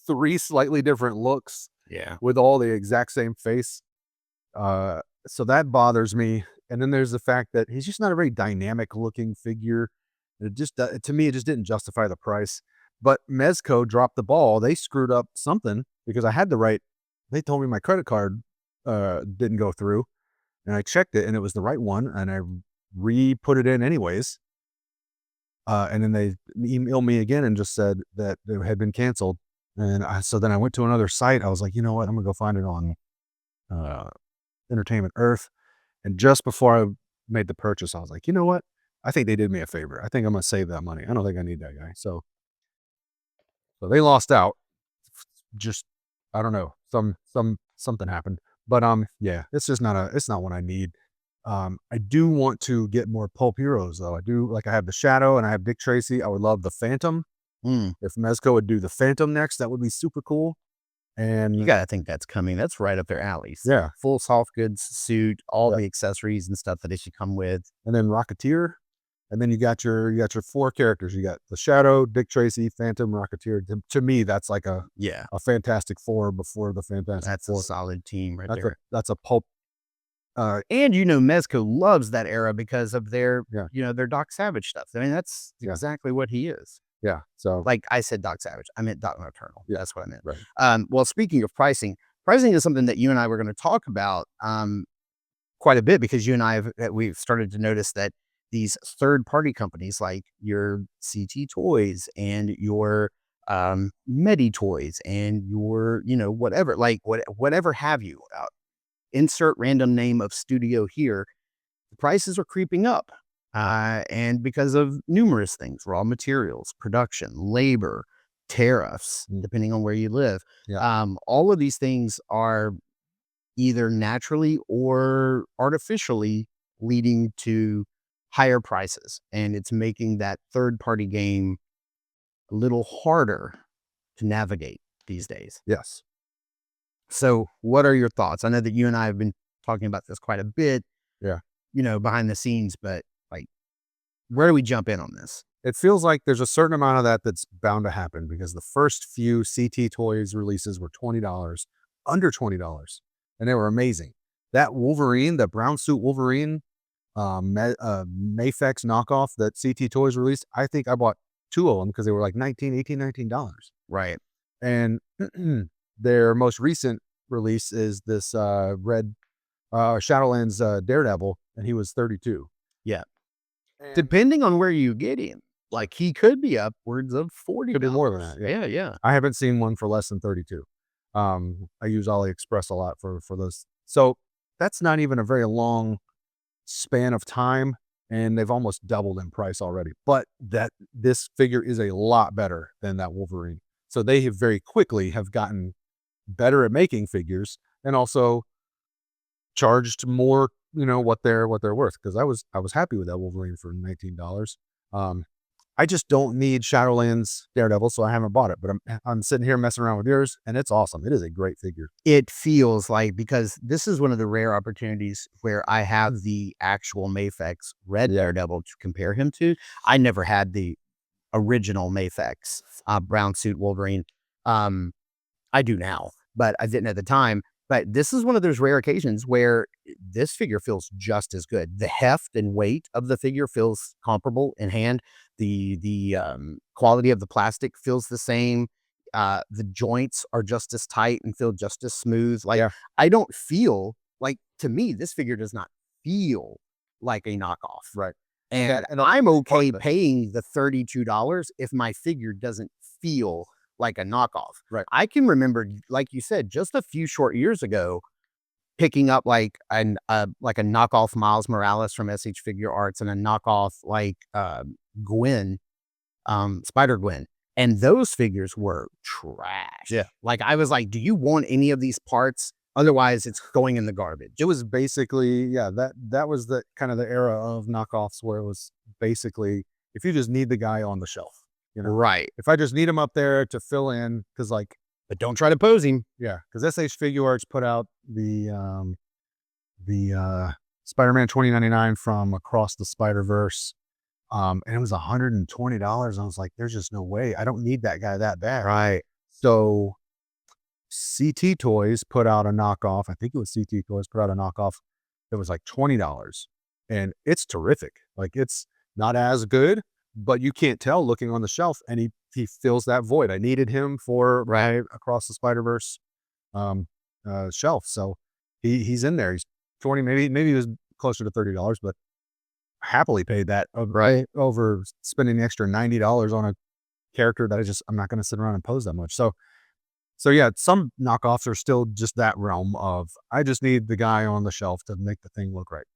Speaker 4: 3 slightly different looks.
Speaker 3: Yeah.
Speaker 4: With all the exact same face. So that bothers me. And then there's the fact that he's just not a very dynamic looking figure. It just, to me, it just didn't justify the price. But Mezco dropped the ball. They screwed up something because I had the right, they told me my credit card didn't go through. And I checked it and it was the right one. And I re-put it in anyways. And then they emailed me again and just said that it had been canceled. And so then I went to another site. I was like, you know what? I'm going to go find it on Entertainment Earth. And just before I made the purchase, I was like, you know what? I think they did me a favor. I think I'm going to save that money. I don't think I need that guy. So they lost out. Just, I don't know. Something happened. But yeah, it's not what I need. I do want to get more pulp heroes though. I have the Shadow and I have Dick Tracy. I would love the Phantom. If Mezco would do the Phantom next, that would be super cool. And
Speaker 3: You gotta think that's coming. That's right up their alleys.
Speaker 4: yeah,
Speaker 3: Full soft goods suit, all
Speaker 4: yeah.
Speaker 3: the accessories and stuff that it should come with.
Speaker 4: And then Rocketeer, and then you got your 4 characters. You got the Shadow, Dick Tracy, Phantom, Rocketeer. To me, that's like a
Speaker 3: Yeah,
Speaker 4: Fantastic Four before the Fantastic
Speaker 3: that's a
Speaker 4: Four.
Speaker 3: solid team right
Speaker 4: That's
Speaker 3: there.
Speaker 4: that's a pulp.
Speaker 3: And Mezco loves that era because of their,
Speaker 4: Yeah,
Speaker 3: their Doc Savage stuff. I mean, that's
Speaker 4: yeah,
Speaker 3: exactly what he is.
Speaker 4: yeah. So
Speaker 3: Like I said, Doc Savage. I meant Doc Nocturnal.
Speaker 4: yeah,
Speaker 3: That's what I meant.
Speaker 4: right.
Speaker 3: Well, speaking of pricing is something that you and I were going to talk about quite a bit because you and I we've started to notice that these third party companies like your CT Toys and your Medi Toys and your whatever whatever have you insert random name of studio here, the prices are creeping up. And because of numerous things, raw materials, production, labor, tariffs,
Speaker 4: Mm.
Speaker 3: depending on where you live.
Speaker 4: Yeah.
Speaker 3: All of these things are either naturally or artificially leading to higher prices. And it's making that third party game a little harder to navigate these days.
Speaker 4: Yes.
Speaker 3: So, what are your thoughts? I know that you and I have been talking about this quite a bit,
Speaker 4: Yeah.
Speaker 3: behind the scenes, but like, where do we jump in on this?
Speaker 4: It feels like there's a certain amount of that that's bound to happen because the first few CT Toys releases were $20, under $20, and they were amazing. That Wolverine, the brown suit Wolverine, Mafex knockoff that CT Toys released, I think I bought 2 of them because they were like $19.
Speaker 3: Right.
Speaker 4: And their most recent release is this red Shadowlands Daredevil, and he was 32.
Speaker 3: Yeah.
Speaker 4: And
Speaker 3: Depending on where you get him, like he could be upwards of 40.
Speaker 4: could be more than that. Yeah.
Speaker 3: Yeah. Yeah.
Speaker 4: I haven't seen one for less than 32. I use AliExpress a lot for those. So that's not even a very long span of time, and they've almost doubled in price already. But this figure is a lot better than that Wolverine. So they have very quickly have gotten better at making figures and also charged more, what they're worth. Because I was happy with that Wolverine for $19. I just don't need Shadowlands Daredevil, so I haven't bought it. But I'm sitting here messing around with yours, and it's awesome. It is a great figure.
Speaker 3: It feels like, because this is one of the rare opportunities where I have the actual Mafex Red Daredevil to compare him to. I never had the original Mafex brown suit Wolverine. I do now, but I didn't at the time. But this is one of those rare occasions where this figure feels just as good. The heft and weight of the figure feels comparable in hand. The quality of the plastic feels the same. The joints are just as tight and feel just as smooth. Like,
Speaker 4: Yeah.
Speaker 3: I don't feel like, to me, this figure does not feel like a knockoff.
Speaker 4: Right.
Speaker 3: And
Speaker 4: And
Speaker 3: I'm okay
Speaker 4: part of it-
Speaker 3: paying the $32 if my figure doesn't feel like a knockoff.
Speaker 4: Right.
Speaker 3: I can remember, like you said, just a few short years ago, picking up like a knockoff Miles Morales from SH Figure Arts and a knockoff like Gwen, Spider Gwen. And those figures were trash.
Speaker 4: Yeah.
Speaker 3: Like, I was like, do you want any of these parts? Otherwise, it's going in the garbage.
Speaker 4: It was basically, that was the kind of the era of knockoffs where it was basically, if you just need the guy on the shelf,
Speaker 3: Right.
Speaker 4: if I just need him up there to fill in, because
Speaker 3: But don't try to pose him.
Speaker 4: because SH Figure Arts put out the Spider-Man 2099 from Across the Spider-Verse, and it was $120. I was like, there's just no way. I don't need that guy that bad.
Speaker 3: Right.
Speaker 4: So CT Toys put out a knockoff. I think it was CT Toys put out a knockoff that was like $20, and it's terrific. Like, it's not as good, but you can't tell looking on the shelf, and he fills that void. I needed him for Across the Spider-Verse shelf, so he's in there. He's 20, maybe he was closer to $30, but happily paid that over spending the extra $90 on a character that I'm not going to sit around and pose that much. So yeah, some knockoffs are still just that realm of, I just need the guy on the shelf to make the thing look right.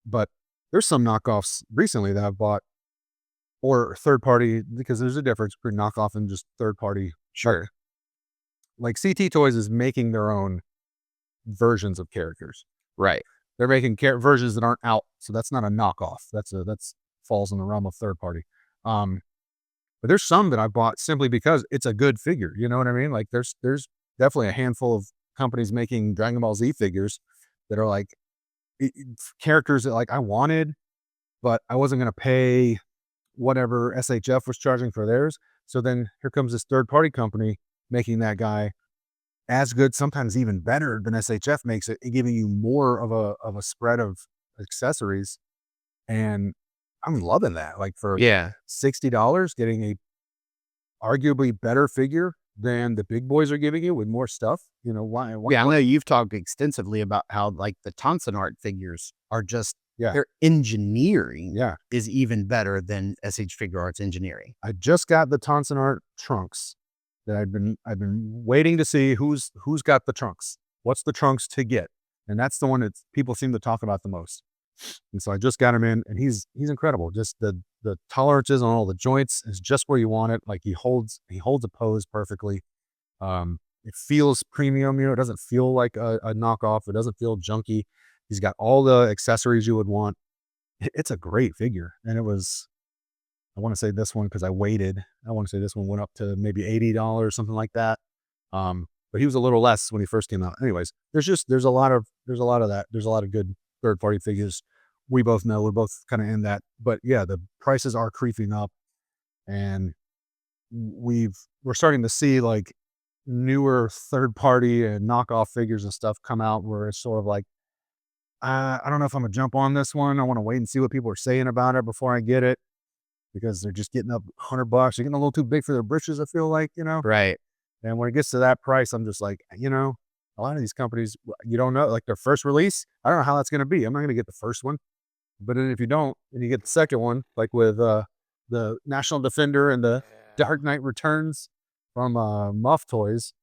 Speaker 4: But there's some knockoffs recently that I've bought, or third party, because there's a difference between knockoff and just third party.
Speaker 3: Sure.
Speaker 4: Like CT Toys is making their own versions of characters.
Speaker 3: Right.
Speaker 4: They're making versions that aren't out, so that's not a knockoff. That's falls in the realm of third party. But there's some that I bought simply because it's a good figure. You know what I mean? Like there's definitely a handful of companies making Dragon Ball Z figures that are like characters that like I wanted, but I wasn't going to pay whatever SHF was charging for theirs. So then here comes this third party company making that guy as good, sometimes even better than SHF makes it, and giving you more of a spread of accessories. And I'm loving that. Like for
Speaker 3: Yeah.
Speaker 4: $60, getting a arguably better figure than the big boys are giving you with more stuff. You know, why
Speaker 3: Yeah, I know you've talked extensively about how like the Tonson art figures are just
Speaker 4: Yeah.
Speaker 3: their engineering
Speaker 4: Yeah.
Speaker 3: is even better than SH Figure Arts engineering.
Speaker 4: I just got the Tonson art trunks that I've been waiting to see who's got the trunks. What's the trunks to get? And that's the one that people seem to talk about the most. And so I just got him in, and he's incredible. Just the tolerances on all the joints is just where you want it. Like he holds a pose perfectly. It feels premium, you know, it doesn't feel like a knockoff. It doesn't feel junky. He's got all the accessories you would want. It's a great figure. And it was, I want to say this one because I waited. I want to say this one went up to maybe $80, something like that. But he was a little less when he first came out. Anyways, there's a lot of that. There's a lot of good third party figures. We both know, we're both kind of in that. But yeah, the prices are creeping up, and we're starting to see like newer third party and knockoff figures and stuff come out where it's sort of like, I don't know if I'm gonna jump on this one. I want to wait and see what people are saying about it before I get it, because they're just getting up $100. They're getting a little too big for their britches, I feel like, you know?
Speaker 3: Right.
Speaker 4: And when it gets to that price, I'm just like, you know, a lot of these companies, you don't know, like their first release, I don't know how that's going to be. I'm not going to get the first one. But then if you don't, and you get the second one, like with the National Defender and the Dark Knight Returns from Muff Toys,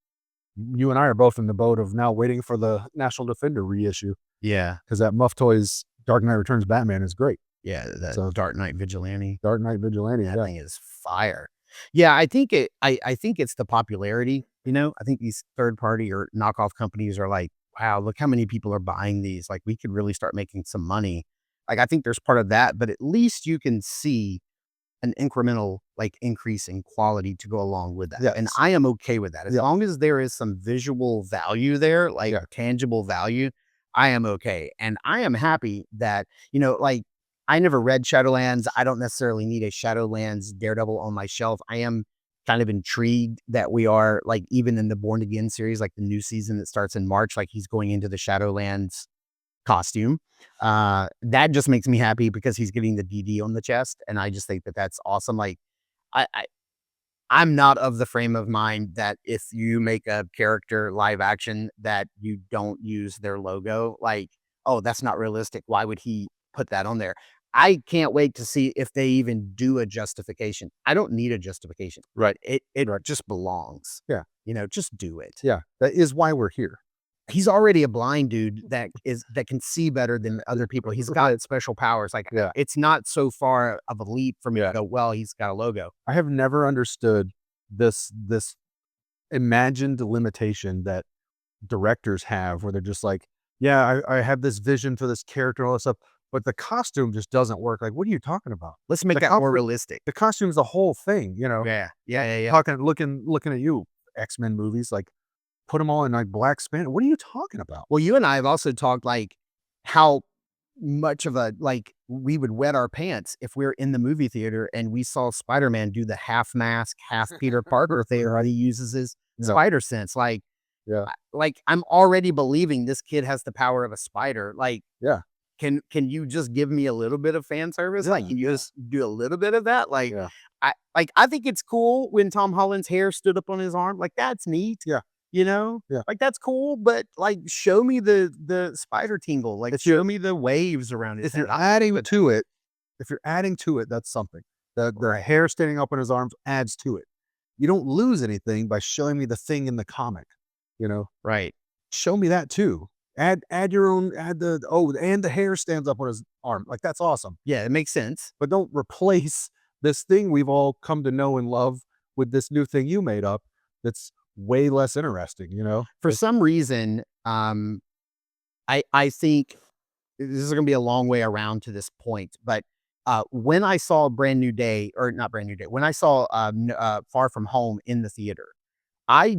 Speaker 4: you and I are both in the boat of now waiting for the National Defender reissue,
Speaker 3: Yeah.
Speaker 4: because that Muff Toys Dark Knight Returns Batman is great.
Speaker 3: Yeah. The
Speaker 4: So-
Speaker 3: Dark Knight Vigilante.
Speaker 4: Dark Knight Vigilante,
Speaker 3: That
Speaker 4: yeah.
Speaker 3: thing is fire. Yeah, I think I think it's the popularity, you know. I think these third party or knockoff companies are like, wow, look how many people are buying these. Like we could really start making some money. Like I think there's part of that, but at least you can see an incremental like increase in quality to go along with that. And
Speaker 4: Yes.
Speaker 3: I am okay with that. As
Speaker 4: Yeah.
Speaker 3: long as there is some visual value there, like
Speaker 4: Yeah.
Speaker 3: tangible value, I am okay. And I am happy that, you know, like I never read Shadowlands. I don't necessarily need a Shadowlands Daredevil on my shelf. I am kind of intrigued that we are like even in the Born Again series, like the new season that starts in March, like he's going into the Shadowlands costume. That just makes me happy because he's getting the DD on the chest, and I just think that that's awesome. Like I'm not of the frame of mind that if you make a character live action that you don't use their logo, like, oh, that's not realistic. Why would he put that on there? I can't wait to see if they even do a justification. I don't need a justification.
Speaker 4: Right.
Speaker 3: It just belongs.
Speaker 4: Yeah.
Speaker 3: You know, just do it.
Speaker 4: Yeah. That is why we're here.
Speaker 3: He's already a blind dude that can see better than other people. He's got special powers. Like
Speaker 4: Yeah.
Speaker 3: it's not so far of a leap for me
Speaker 4: Yeah.
Speaker 3: to go, well, he's got a logo.
Speaker 4: I have never understood this imagined limitation that directors have, where they're just like, yeah, I have this vision for this character and all this stuff, but the costume just doesn't work. Like, what are you talking about?
Speaker 3: Let's make
Speaker 4: The
Speaker 3: that more
Speaker 4: comfort-
Speaker 3: realistic.
Speaker 4: The costume's the whole thing, you know?
Speaker 3: Yeah.
Speaker 4: Looking at you, X-Men movies, like put them all in like black span. What are you talking about?
Speaker 3: Well, you and I have also talked like how much of a like we would wet our pants if we were in the movie theater and we saw Spider-Man do the half mask, half Peter Parker thing, or he uses his
Speaker 4: Yeah.
Speaker 3: spider sense. Like,
Speaker 4: Yeah.
Speaker 3: like I'm already believing this kid has the power of a spider. Like,
Speaker 4: Yeah.
Speaker 3: Can you just give me a little bit of fan service? Like,
Speaker 4: Yeah.
Speaker 3: can you just do a little bit of that? Like,
Speaker 4: Yeah.
Speaker 3: I think it's cool when Tom Holland's hair stood up on his arm. Like, that's neat.
Speaker 4: Yeah.
Speaker 3: You know?
Speaker 4: Yeah.
Speaker 3: Like, that's cool, but like, show me the spider tingle. Like, show me the waves around his
Speaker 4: If you're
Speaker 3: head.
Speaker 4: adding to it, that's something. The hair standing up on his arms adds to it. You don't lose anything by showing me the thing in the comic, you know?
Speaker 3: Right.
Speaker 4: Show me that too. Add your own, and the hair stands up on his arm. Like, that's awesome.
Speaker 3: Yeah, it makes sense.
Speaker 4: But don't replace this thing we've all come to know and love with this new thing you made up that's way less interesting, you know?
Speaker 3: For some reason, I think this is going to be a long way around to this point, but When I saw Brand New Day, or not Brand New Day, when I saw Far From Home in the theater, I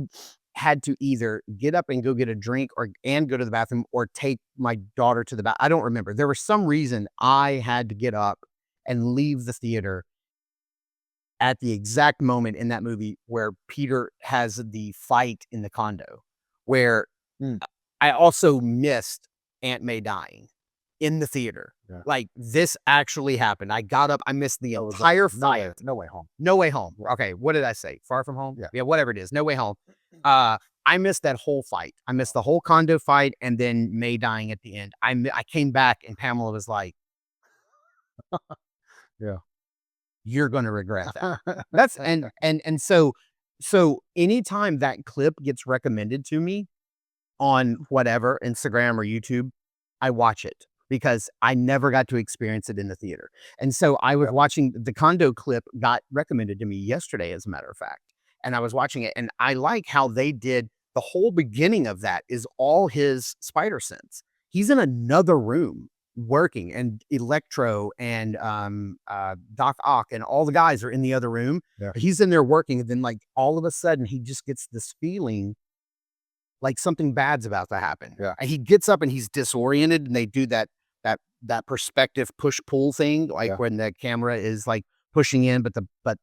Speaker 3: had to either get up and go get a drink and go to the bathroom or take my daughter to the bathroom. I don't remember. There was some reason I had to get up and leave the theater at the exact moment in that movie where Peter has the fight in the condo, where I also missed Aunt May dying in the theater.
Speaker 4: Yeah.
Speaker 3: Like, this actually happened. I got up, I missed the entire fight.
Speaker 4: No Way Home.
Speaker 3: No Way Home. Okay, what did I say? Far From Home?
Speaker 4: Yeah.
Speaker 3: Yeah, whatever it is. No Way Home. I missed that whole fight. I missed the whole condo fight and then May dying at the end. I came back and Pamela was like,
Speaker 4: yeah,
Speaker 3: you're going to regret that. That's and so anytime that clip gets recommended to me on whatever, Instagram or YouTube, I watch it because I never got to experience it in the theater. And so I was watching the condo clip, got recommended to me yesterday, as a matter of fact. And I was watching it and I like how they did the whole beginning of that is all his spider sense. He's in another room working, and Electro and Doc Ock and all the guys are in the other room.
Speaker 4: Yeah.
Speaker 3: He's in there working, and then like all of a sudden he just gets this feeling like something bad's about to happen.
Speaker 4: Yeah.
Speaker 3: And he gets up and he's disoriented, and they do that perspective push-pull thing, like when the camera is like pushing in, but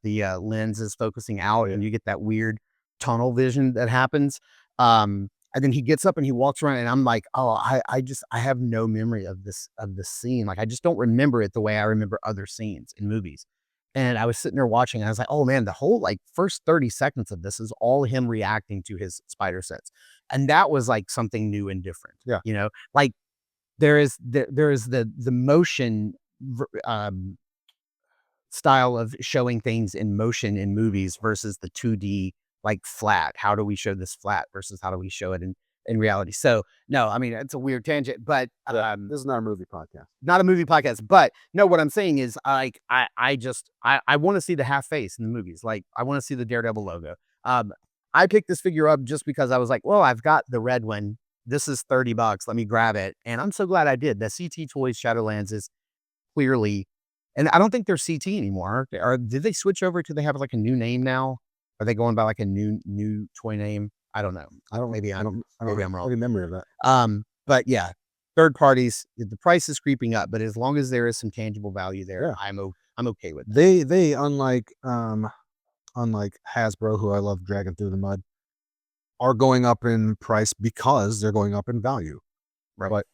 Speaker 3: the lens is focusing out, and you get that weird tunnel vision that happens. And then he gets up and he walks around, and I'm like, oh, I have no memory of this scene. Like, I just don't remember it the way I remember other scenes in movies. And I was sitting there watching, and I was like, oh man, the whole like first 30 seconds of this is all him reacting to his spider sense. And that was like something new and different.
Speaker 4: Yeah.
Speaker 3: You know, like there is the motion style of showing things in motion in movies versus the 2D like flat. How do we show this flat versus how do we show it in reality? So no, I mean, it's a weird tangent, but
Speaker 4: this is not a movie podcast.
Speaker 3: Not a movie podcast. But no, what I'm saying is like I want to see the half face in the movies. Like, I want to see the Daredevil logo. I picked this figure up just because I was like, well, I've got the red one. This is $30. Let me grab it. And I'm so glad I did. The CT Toys Shadowlands is clearly, and I don't think they're CT anymore. Or did they switch over to, they have like a new name now? Are they going by like a new toy name? I don't know. Maybe I'm wrong.
Speaker 4: Any memory of that.
Speaker 3: But yeah, third parties, the price is creeping up, but as long as there is some tangible value there, I'm okay with it.
Speaker 4: They unlike Hasbro, who I love dragging through the mud, are going up in price because they're going up in value.
Speaker 3: Right.
Speaker 4: But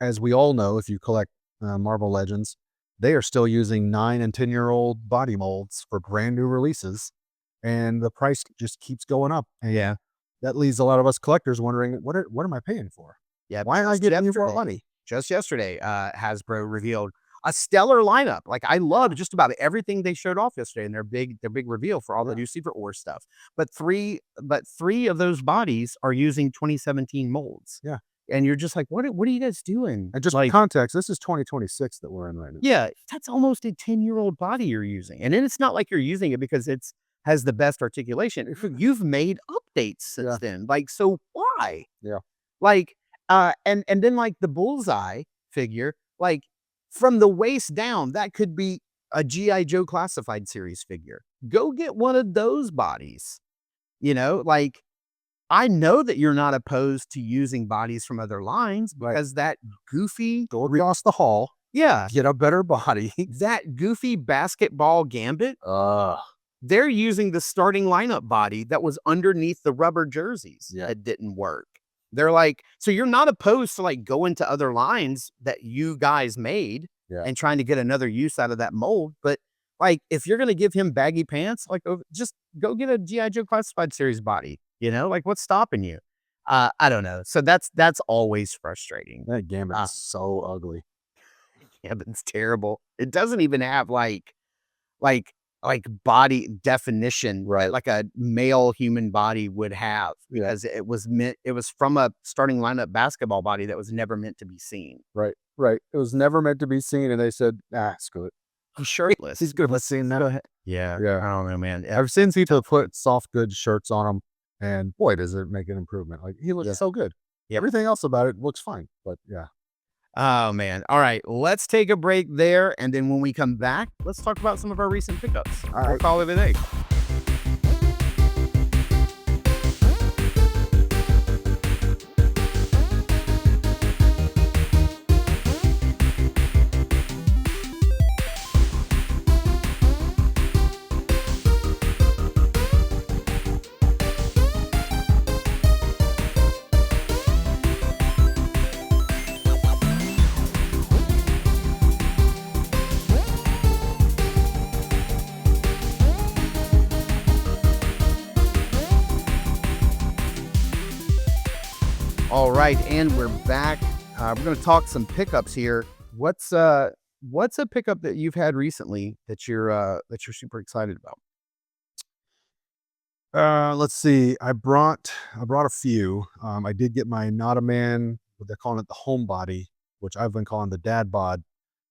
Speaker 4: as we all know, if you collect Marvel Legends, they are still using 9 and 10-year-old body molds for brand new releases, and the price just keeps going up. And
Speaker 3: Yeah.
Speaker 4: that leaves a lot of us collectors wondering, what am I paying for?
Speaker 3: Yeah.
Speaker 4: Why am I getting more money?
Speaker 3: Just yesterday, Hasbro revealed a stellar lineup. Like, I loved just about everything they showed off yesterday in their big reveal for all the new Secret Wars stuff. But three of those bodies are using 2017 molds.
Speaker 4: Yeah.
Speaker 3: And you're just like, what are you guys doing?
Speaker 4: And just
Speaker 3: like,
Speaker 4: for context, this is 2026 that we're in right now.
Speaker 3: Yeah, that's almost a 10-year-old body you're using. And then it's not like you're using it because it's has the best articulation. You've made updates since then. Like, so why?
Speaker 4: Yeah.
Speaker 3: Like, and then like the Bullseye figure, like from the waist down, that could be a G.I. Joe Classified series figure. Go get one of those bodies. You know, like, I know that you're not opposed to using bodies from other lines because that goofy,
Speaker 4: Go across the hall, get a better body.
Speaker 3: that goofy basketball Gambit, they're using the starting lineup body that was underneath the rubber jerseys that didn't work. They're like, so you're not opposed to like going to other lines that you guys made and trying to get another use out of that mold. But like, if you're going to give him baggy pants, like, just go get a G.I. Joe Classified series body, you know, like, what's stopping you? I don't know. So that's always frustrating.
Speaker 4: That Gambit's so ugly.
Speaker 3: Gambit's terrible. It doesn't even have like body definition, like a male human body would have, because it was from a starting lineup basketball body that was never meant to be seen.
Speaker 4: Right. It was never meant to be seen, and they said, screw it.
Speaker 3: He's shirtless.
Speaker 4: He's good. Let's see that.
Speaker 3: Yeah.
Speaker 4: I
Speaker 3: don't know, man.
Speaker 4: I've seen people put soft goods shirts on him, and boy, does it make an improvement. Like, he looks so good.
Speaker 3: Yep.
Speaker 4: Everything else about it looks fine, but
Speaker 3: Oh, man. All right. Let's take a break there. And then when we come back, let's talk about some of our recent pickups.
Speaker 4: All
Speaker 3: We'll
Speaker 4: right.
Speaker 3: call it a day. All right, and we're back. We're going to talk some pickups here. What's a pickup that you've had recently that you're super excited about?
Speaker 4: Let's see. I brought a few. I did get my Not a Man, what they're calling it, the homebody, which I've been calling the dad bod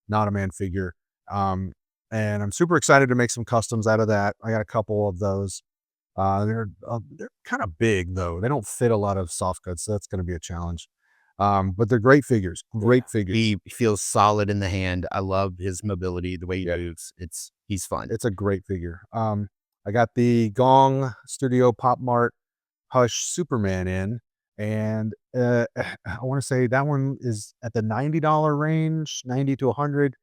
Speaker 4: Not a Man figure. And I'm super excited to make some customs out of that. I got a couple of those. They're kind of big though. They don't fit a lot of soft goods, so that's going to be a challenge. But they're great figures. Great figures.
Speaker 3: He feels solid in the hand. I love his mobility, the way he moves. He's fun.
Speaker 4: It's a great figure. I got the Gong Studio Pop Mart Hush Superman in, and I want to say that one is at the $90 range, 90 to 100.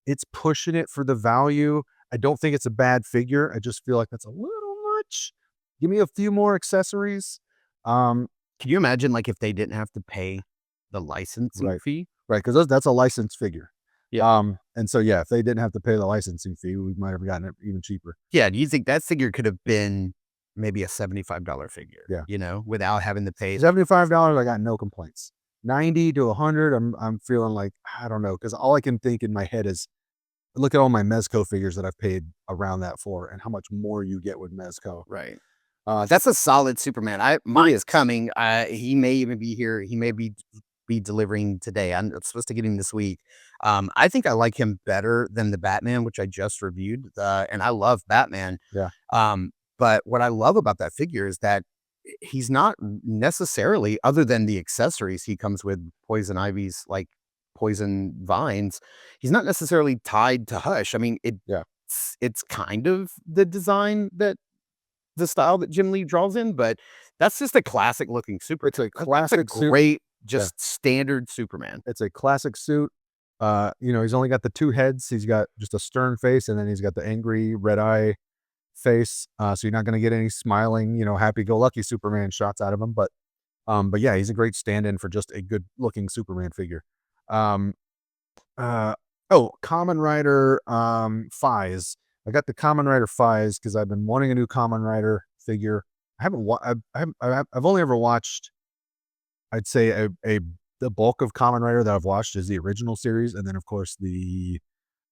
Speaker 4: It's pushing it for the value. I don't think it's a bad figure. I just feel like that's a little much. Give me a few more accessories.
Speaker 3: Can you imagine like if they didn't have to pay the licensing fee?
Speaker 4: Right, because that's a licensed figure.
Speaker 3: Yeah.
Speaker 4: And so yeah, if they didn't have to pay the licensing fee, we might have gotten it even cheaper.
Speaker 3: Yeah. Do you think that figure could have been maybe a $75 figure?
Speaker 4: Yeah.
Speaker 3: You know, without having to pay.
Speaker 4: $75, I got no complaints. 90 to 100, I'm feeling like, I don't know, because all I can think in my head is, look at all my Mezco figures that I've paid around that for, and how much more you get with Mezco.
Speaker 3: Right. That's a solid Superman. Mine is coming. He may even be here. He may be delivering today. I'm supposed to get him this week. I think I like him better than the Batman, which I just reviewed. And I love Batman.
Speaker 4: Yeah.
Speaker 3: But what I love about that figure is that he's not necessarily, other than the accessories he comes with, poison ivies, like poison vines, he's not necessarily tied to Hush. I mean, it's kind of the design that the style that Jim Lee draws in, but that's just a classic looking super.
Speaker 4: It's a classic
Speaker 3: That's a great, just standard Superman.
Speaker 4: It's a classic suit. He's only got the two heads. He's got just a stern face, and then he's got the angry red eye face. So you're not going to get any smiling, happy-go-lucky Superman shots out of him. But yeah, he's a great stand-in for just a good-looking Superman figure. Common Rider Fies. I got the Common Rider Fies because I've been wanting a new Common Rider figure. I've only ever watched, I'd say the bulk of Kamen Rider that I've watched is the original series, and then of course the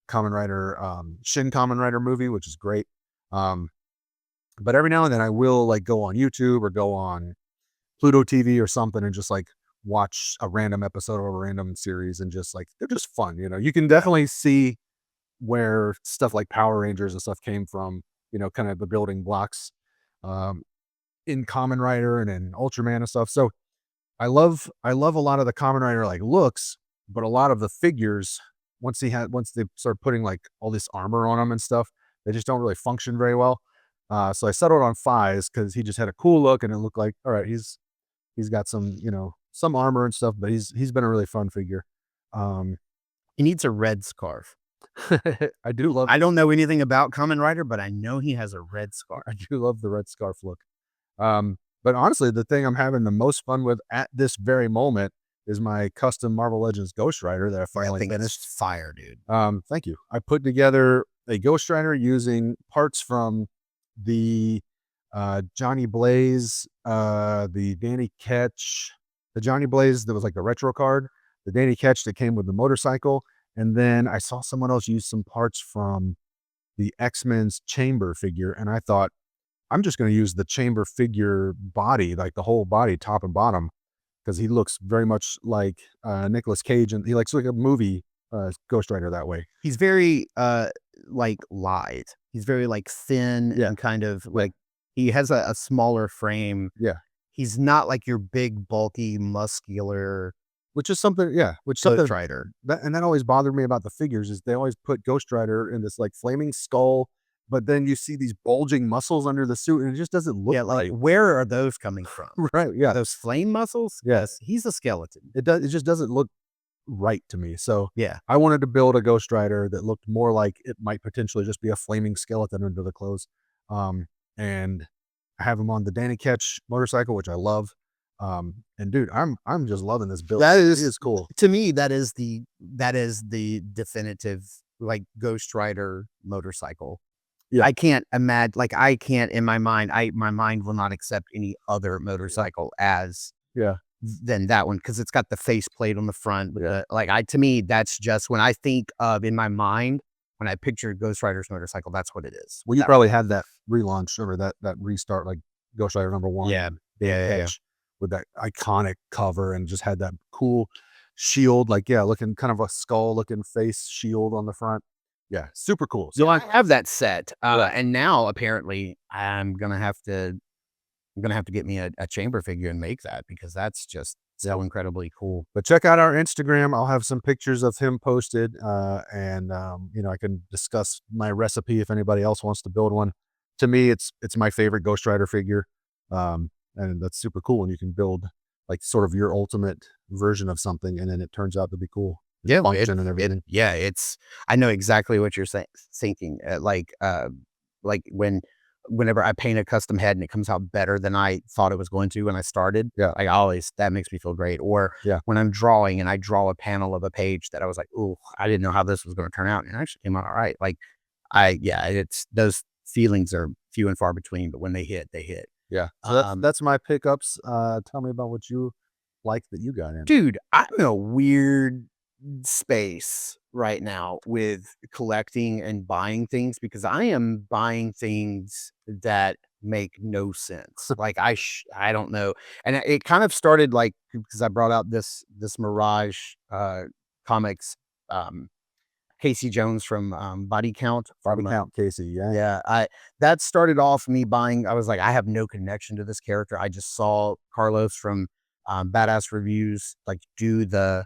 Speaker 4: Kamen Rider Shin Kamen Rider movie, which is great. But every now and then I will like go on YouTube or go on Pluto TV or something and just like watch a random episode of a random series, and just like they're just fun. You can definitely see where stuff like Power Rangers and stuff came from. Kind of the building blocks in Kamen Rider and in Ultraman and stuff. So I love a lot of the Kamen Rider like looks, but a lot of the figures, once they start putting like all this armor on them and stuff, they just don't really function very well. So I settled on Fies because he just had a cool look, and it looked like, all right, he's got some some armor and stuff, but he's been a really fun figure.
Speaker 3: He needs a red scarf.
Speaker 4: I do love.
Speaker 3: I don't know anything about Kamen Rider, but I know he has a red scarf.
Speaker 4: I do love the red scarf look. But honestly, the thing I'm having the most fun with at this very moment is my custom Marvel Legends Ghost Rider that I finally finished.
Speaker 3: Fire, dude.
Speaker 4: Thank you. I put together a Ghost Rider using parts from the Johnny Blaze, the Danny Ketch, the Johnny Blaze that was like the retro card, the Danny Ketch that came with the motorcycle, and then I saw someone else use some parts from the X-Men's Chamber figure, and I thought, I'm just going to use the Chamber figure body, like the whole body, top and bottom, because he looks very much like Nicolas Cage, and he likes like a movie Ghost Rider that way.
Speaker 3: He's very like lithe. He's very like thin and kind of like he has a smaller frame.
Speaker 4: Yeah.
Speaker 3: He's not like your big, bulky, muscular
Speaker 4: which is something, yeah, which something
Speaker 3: Ghost Rider.
Speaker 4: that always bothered me about the figures is they always put Ghost Rider in this like flaming skull, but then you see these bulging muscles under the suit, and it just doesn't look
Speaker 3: Yeah, like
Speaker 4: right.
Speaker 3: where are those coming from?
Speaker 4: Right? Yeah,
Speaker 3: Those flame muscles?
Speaker 4: Yes.
Speaker 3: He's a skeleton.
Speaker 4: it does. It just doesn't look right to me. So
Speaker 3: Yeah.
Speaker 4: I wanted to build a Ghost Rider that looked more like it might potentially just be a flaming skeleton under the clothes. And I have him on the Danny Ketch motorcycle, which I love. And dude, I'm just loving this build.
Speaker 3: That
Speaker 4: It
Speaker 3: is
Speaker 4: is cool.
Speaker 3: to me, that is the definitive like Ghost Rider motorcycle.
Speaker 4: Yeah.
Speaker 3: I can't imagine, like I can't in my mind, my mind will not accept any other motorcycle as
Speaker 4: Yeah.
Speaker 3: than that one because it's got the faceplate on the front. With
Speaker 4: Yeah.
Speaker 3: to me, that's just when I think of in my mind when I picture Ghost Rider's motorcycle, that's what it is.
Speaker 4: Well, you probably had that relaunch or that restart, like Ghost Rider #1.
Speaker 3: Yeah.
Speaker 4: Danny
Speaker 3: Yeah.
Speaker 4: Ketch with that iconic cover and just had that cool shield, like looking kind of a skull looking face shield on the front. Yeah, super cool.
Speaker 3: So I have that set,
Speaker 4: Yeah.
Speaker 3: and now apparently I'm gonna have to get me a chamber figure and make that because that's just so incredibly cool.
Speaker 4: But check out our Instagram. I'll have some pictures of him posted, and I can discuss my recipe if anybody else wants to build one. To me, it's my favorite Ghost Rider figure, and that's super cool when you can build like sort of your ultimate version of something, and then it turns out to be cool.
Speaker 3: Yeah,
Speaker 4: Function and everything.
Speaker 3: it's I know exactly what you're thinking. Like whenever I paint a custom head and it comes out better than I thought it was going to when I started.
Speaker 4: Yeah.
Speaker 3: Like always, that makes me feel great. Or
Speaker 4: Yeah.
Speaker 3: when I'm drawing and I draw a panel of a page that I was like, oh, I didn't know how this was going to turn out, and it actually came out all right. Like it's those feelings are few and far between, but when they hit, they hit.
Speaker 4: Yeah. So that's my pickups. Tell me about what you like that you got in.
Speaker 3: Dude, I'm in a weird space right now with collecting and buying things because I am buying things that make no sense. Like I don't know. And it kind of started like because I brought out this Mirage comics Casey Jones from Body Count.
Speaker 4: Body Count Casey, yeah.
Speaker 3: Yeah, that started off me buying. I was like, I have no connection to this character. I just saw Carlos from Badass Reviews like do the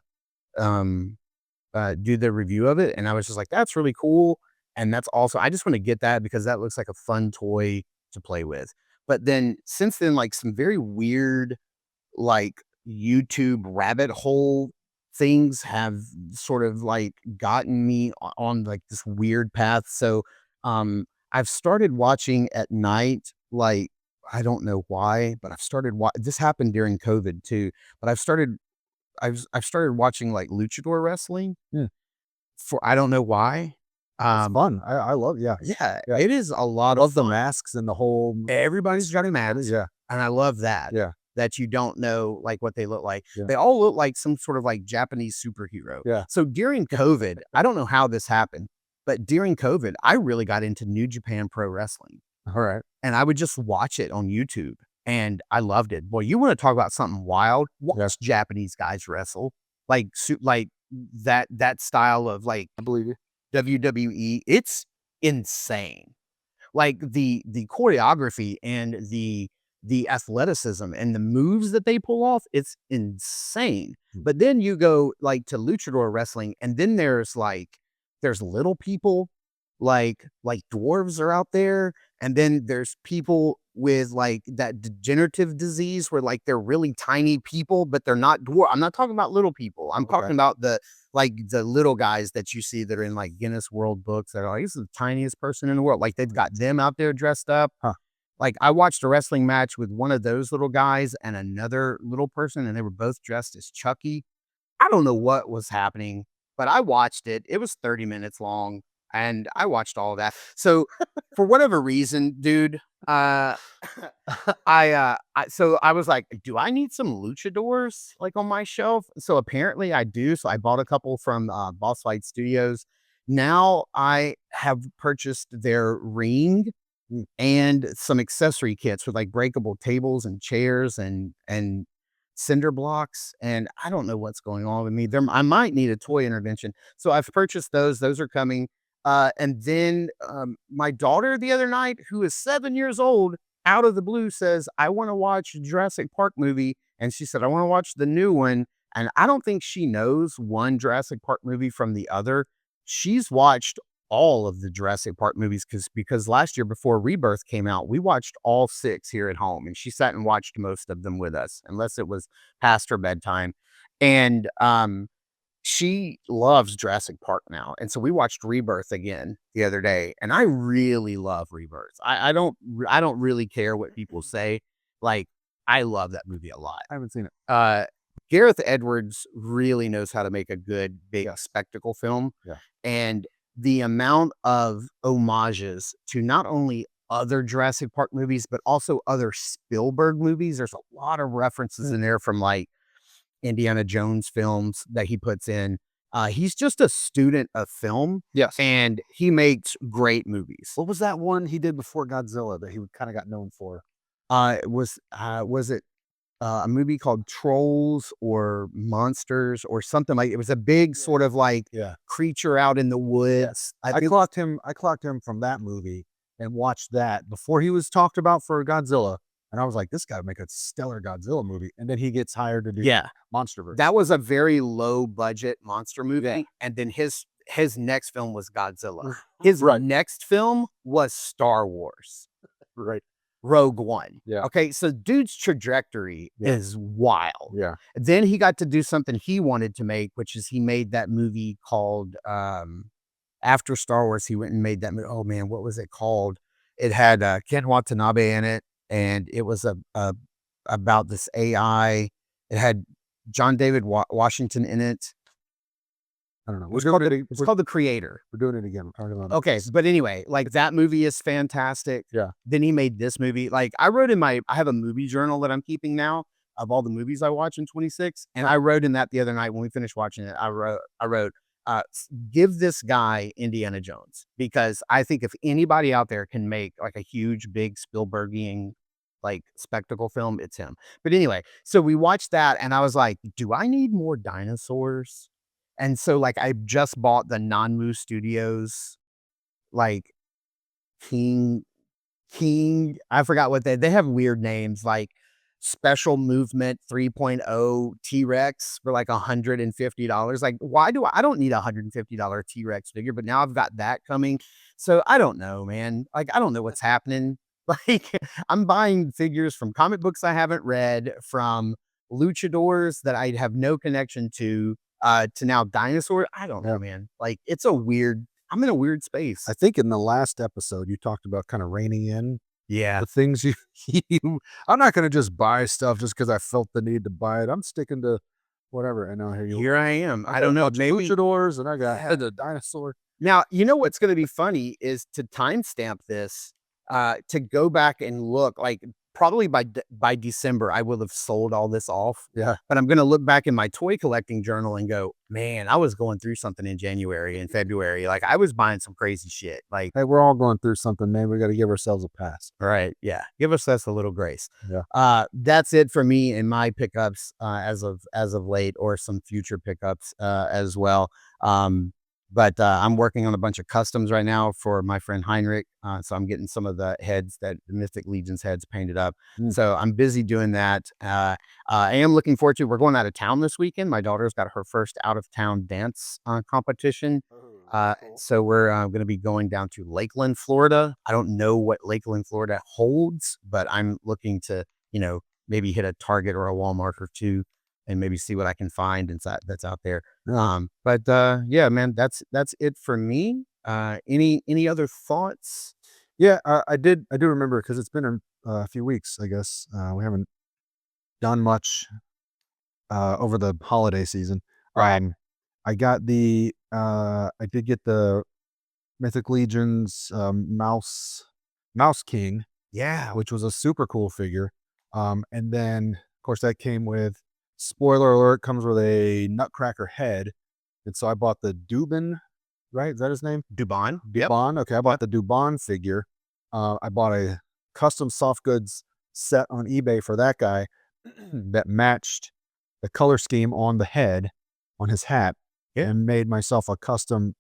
Speaker 3: review of it, and I was just like, that's really cool. And that's also I just want to get that because that looks like a fun toy to play with. But then since then, like some very weird like YouTube rabbit hole things have sort of like gotten me on like this weird path. So I've started watching at night, like I don't know why, but I've started this happened during COVID too, but I've started watching like luchador wrestling for I don't know why.
Speaker 4: It's fun. I love
Speaker 3: Yeah, it is a lot
Speaker 4: love
Speaker 3: of
Speaker 4: the
Speaker 3: fun.
Speaker 4: masks and the whole
Speaker 3: Everybody's got masks.
Speaker 4: yeah.
Speaker 3: And I love that.
Speaker 4: Yeah.
Speaker 3: That you don't know like what they look like.
Speaker 4: Yeah.
Speaker 3: They all look like some sort of like Japanese superhero.
Speaker 4: Yeah.
Speaker 3: So during COVID, I don't know how this happened, but during COVID, I really got into New Japan Pro Wrestling.
Speaker 4: All right.
Speaker 3: And I would just watch it on YouTube. And I loved it. Boy, you want to talk about something wild? Watch Japanese guys wrestle. Like that style of like
Speaker 4: I believe you.
Speaker 3: WWE. It's insane. Like the choreography and the athleticism and the moves that they pull off, it's insane. But then you go like to luchador wrestling, and then there's little people, like dwarves are out there, and then there's people with like that degenerative disease where like they're really tiny people, but they're not dwarf. I'm not talking about little people. I'm talking about the little guys that you see that are in like Guinness World Books that are like, this is the tiniest person in the world. Like they've got them out there dressed up.
Speaker 4: Huh.
Speaker 3: Like I watched a wrestling match with one of those little guys and another little person, and they were both dressed as Chucky. I don't know what was happening, but I watched it. It was 30 minutes long, and I watched all of that. So for whatever reason, dude, I was like, do I need some luchadors like on my shelf? So apparently I do. So I bought a couple from Boss Fight Studios. Now I have purchased their ring and some accessory kits with like breakable tables and chairs and cinder blocks. And I don't know what's going on with me. I might need a toy intervention. So I've purchased those. Those are coming. And then my daughter the other night, who is 7 years old, out of the blue says, I want to watch a Jurassic Park movie. And she said, I want to watch the new one. And I don't think she knows one Jurassic Park movie from the other. She's watched all of the Jurassic Park movies because last year before Rebirth came out, we watched all 6 here at home, and she sat and watched most of them with us, unless it was past her bedtime. And she loves Jurassic Park now, and so we watched Rebirth again the other day, and I really love Rebirth. I don't really care what people say. Like, I love that movie a lot.
Speaker 4: I haven't seen it.
Speaker 3: Gareth Edwards really knows how to make a good big spectacle film.
Speaker 4: Yeah.
Speaker 3: And the amount of homages to not only other Jurassic Park movies, but also other Spielberg movies. There's a lot of references in there from like Indiana Jones films that he puts in. He's just a student of film.
Speaker 4: Yes.
Speaker 3: And he makes great movies.
Speaker 4: What was that one he did before Godzilla that he kind of got known for?
Speaker 3: Was it a movie called Trolls or Monsters or something like it was a big sort of like creature out in the woods.
Speaker 4: I clocked him from that movie and watched that before he was talked about for Godzilla. And I was like, this guy would make a stellar Godzilla movie. And then he gets hired to do Monsterverse.
Speaker 3: That was a very low budget monster movie. Yeah. And then his next film was Godzilla. His next film was Star Wars.
Speaker 4: Right.
Speaker 3: Rogue One.
Speaker 4: Yeah.
Speaker 3: Okay. So dude's trajectory is wild.
Speaker 4: Yeah.
Speaker 3: Then he got to do something he wanted to make, which is he made that movie called, after Star Wars, he went and made that movie. Oh man, what was it called? It had Ken Watanabe in it. And it was about this AI. It had John David Washington in it.
Speaker 4: I don't know.
Speaker 3: It's called The Creator.
Speaker 4: We're doing it again.
Speaker 3: Okay, but anyway, like that movie is fantastic.
Speaker 4: Yeah.
Speaker 3: Then he made this movie. Like I have a movie journal that I'm keeping now of all the movies I watch in 26. And I wrote in that the other night when we finished watching it. I wrote, give this guy Indiana Jones, because I think if anybody out there can make like a huge, big Spielbergian like spectacle film, it's him. But anyway, so we watched that and I was like, do I need more dinosaurs? And so like I just bought the Nanmu Studios like King, I forgot what they have weird names like Special Movement 3.0 T-Rex for like $150. Like, I don't need a $150 T-Rex figure, but now I've got that coming. So I don't know, man. Like, I don't know what's happening. Like, I'm buying figures from comic books I haven't read, from luchadors that I have no connection to now dinosaurs. I don't know, man. Like, I'm in a weird space.
Speaker 4: I think in the last episode, you talked about kind of reining in
Speaker 3: the
Speaker 4: things I'm not going to just buy stuff just because I felt the need to buy it. I'm sticking to whatever. And now here
Speaker 3: I am. I don't know.
Speaker 4: Maybe luchadors, and I got the dinosaur.
Speaker 3: Now, you know what's going to be funny is to timestamp this, to go back and look, like probably by December, I will have sold all this off.
Speaker 4: Yeah.
Speaker 3: But I'm going to look back in my toy collecting journal and go, man, I was going through something in January and February. Like I was buying some crazy shit. Like,
Speaker 4: hey, we're all going through something, man. We got to give ourselves a pass.
Speaker 3: All right. Yeah. Give us a little grace.
Speaker 4: Yeah.
Speaker 3: That's it for me and my pickups, as of late, or some future pickups, as well. But I'm working on a bunch of customs right now for my friend Heinrich. So I'm getting some of the heads, the Mythic Legion's heads, painted up. So I'm busy doing that. I am looking forward to, we're going out of town this weekend. My daughter's got her first out of town dance competition. So we're going to be going down to Lakeland, Florida. I don't know what Lakeland, Florida holds, but I'm looking to, maybe hit a Target or a Walmart or two and maybe see what I can find that's out there. But yeah, man, that's it for me. Any other thoughts?
Speaker 4: Yeah, I do remember, because it's been a few weeks, I guess. We haven't done much over the holiday season.
Speaker 3: Right.
Speaker 4: I did get the Mythic Legion's Mouse King.
Speaker 3: Yeah.
Speaker 4: Which was a super cool figure. And then of course that came with, spoiler alert, comes with a Nutcracker head. And so I bought the Dubon, right? Is that his name?
Speaker 3: Dubon.
Speaker 4: Dubon. Okay. I bought the Dubon figure. I bought a custom soft goods set on eBay for that guy that matched the color scheme on the head, on his hat, and made myself a custom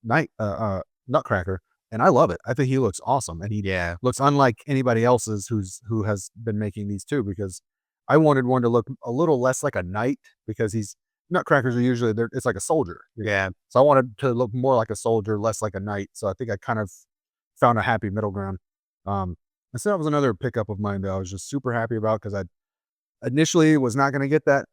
Speaker 4: Nutcracker. And I love it. I think he looks awesome. And he looks unlike anybody else's who has been making these too, because I wanted one to look a little less like a knight because nutcrackers are usually it's like a soldier.
Speaker 3: Yeah.
Speaker 4: So I wanted to look more like a soldier, less like a knight. So I think I kind of found a happy middle ground. And so that was another pickup of mine that I was just super happy about because I initially was not going to get that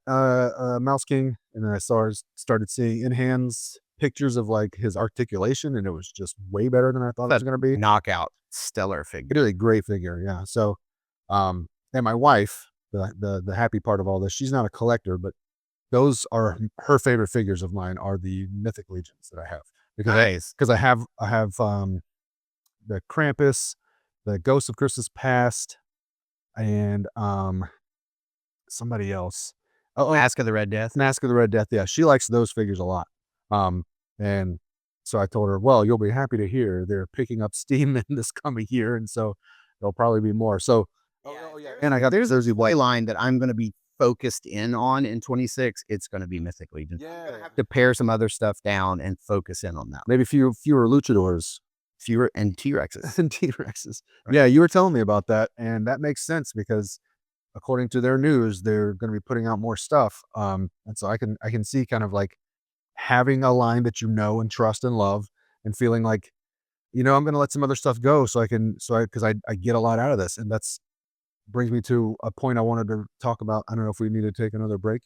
Speaker 4: Mouse King, and then I started seeing in hands pictures of like his articulation, and it was just way better than I thought it was going to be.
Speaker 3: Knockout stellar figure.
Speaker 4: Really great figure, yeah. So, and my wife, the happy part of all this, she's not a collector, but those are her favorite figures of mine are the Mythic Legions that I have because I have the Krampus, the Ghost of Christmas Past, and somebody else.
Speaker 3: Mask of the Red Death.
Speaker 4: Mask of the Red Death. Yeah, she likes those figures a lot. And so I told her, well, you'll be happy to hear they're picking up steam in this coming year, and so there'll probably be more. So,
Speaker 3: and I got there's a white line that I'm going to be focused in on in 26. It's going to be Mythic Legion.
Speaker 4: Yeah,
Speaker 3: I'm going to have to pare some other stuff down and focus in on that.
Speaker 4: Maybe fewer luchadors,
Speaker 3: fewer and T-Rexes
Speaker 4: and T-Rexes. Right. Yeah, you were telling me about that, and that makes sense because according to their news, they're going to be putting out more stuff. And so I can see kind of like having a line that you know and trust and love, and feeling like, I'm going to let some other stuff go because I get a lot out of this, and that's brings me to a point I wanted to talk about. I don't know if we need to take another break,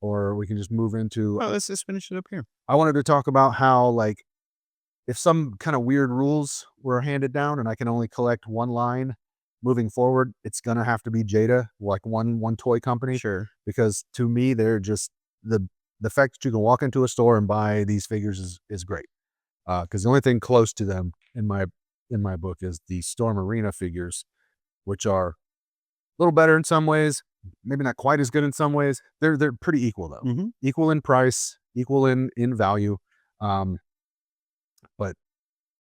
Speaker 4: or we can just move into.
Speaker 3: Well, let's just finish it up here.
Speaker 4: I wanted to talk about how like if some kind of weird rules were handed down, and I can only collect one line moving forward, it's gonna have to be Jada, like one toy company.
Speaker 3: Sure.
Speaker 4: Because to me, they're just the fact that you can walk into a store and buy these figures is great. Because the only thing close to them in my book is the Storm Arena figures, which are a little better in some ways, maybe not quite as good in some ways. They're pretty equal though.
Speaker 3: Mm-hmm.
Speaker 4: Equal in price, equal in value. But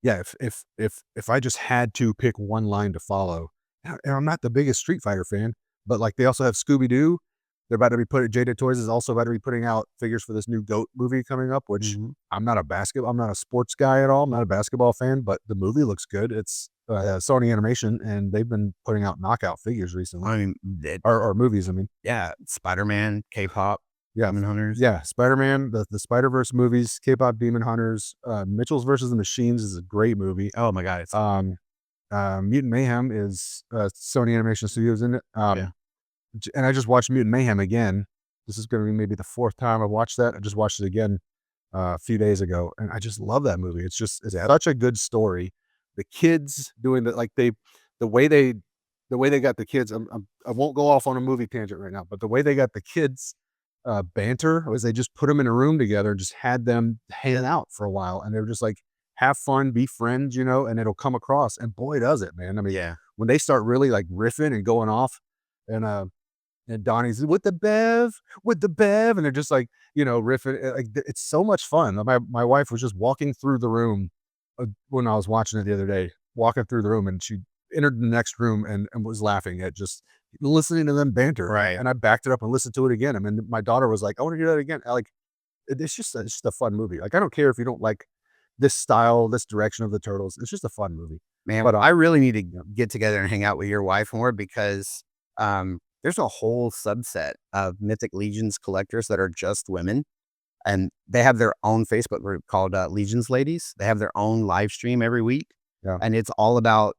Speaker 4: yeah, if I just had to pick one line to follow, and I'm not the biggest Street Fighter fan, but like they also have Scooby-Doo. They're about to be Jada Toys is also about to be putting out figures for this new GOAT movie coming up, which I'm not a sports guy at all. I'm not a basketball fan, but the movie looks good. It's Sony Animation, and they've been putting out knockout figures recently.
Speaker 3: I mean,
Speaker 4: or movies. I mean,
Speaker 3: yeah, Spider-Man, K-pop,
Speaker 4: yeah,
Speaker 3: Demon Hunters.
Speaker 4: Yeah, Spider-Man, the Spider-Verse movies, K-pop, Demon Hunters, Mitchell's versus the Machines is a great movie.
Speaker 3: Oh my god, it's
Speaker 4: Mutant Mayhem is Sony Animation Studios in it.
Speaker 3: Yeah.
Speaker 4: And I just watched Mutant Mayhem again. This is going to be maybe the fourth time I've watched that. I just watched it again a few days ago, and I just love that movie. It's such a good story. The kids doing the way they got the kids. I won't go off on a movie tangent right now, but the way they got the kids banter was they just put them in a room together and just had them hang out for a while, and they were just like, have fun, be friends, and it'll come across. And boy, does it, man. I mean,
Speaker 3: yeah,
Speaker 4: when they start really like riffing and going off, and Donnie's with the bev, and they're just like, riffing. Like it's so much fun. My wife was just walking through the room when I was watching it the other day, walking through the room, and she entered the next room and was laughing at just listening to them banter.
Speaker 3: Right.
Speaker 4: And I backed it up and listened to it again. I mean, my daughter was like, I want to do that again. Like, it's just a fun movie. Like, I don't care if you don't like this style, this direction of the Turtles. It's just a fun movie.
Speaker 3: Man, but I really need to get together and hang out with your wife more because there's a whole subset of Mythic Legions collectors that are just women, and they have their own Facebook group called Legions Ladies. They have their own live stream every week, and it's all about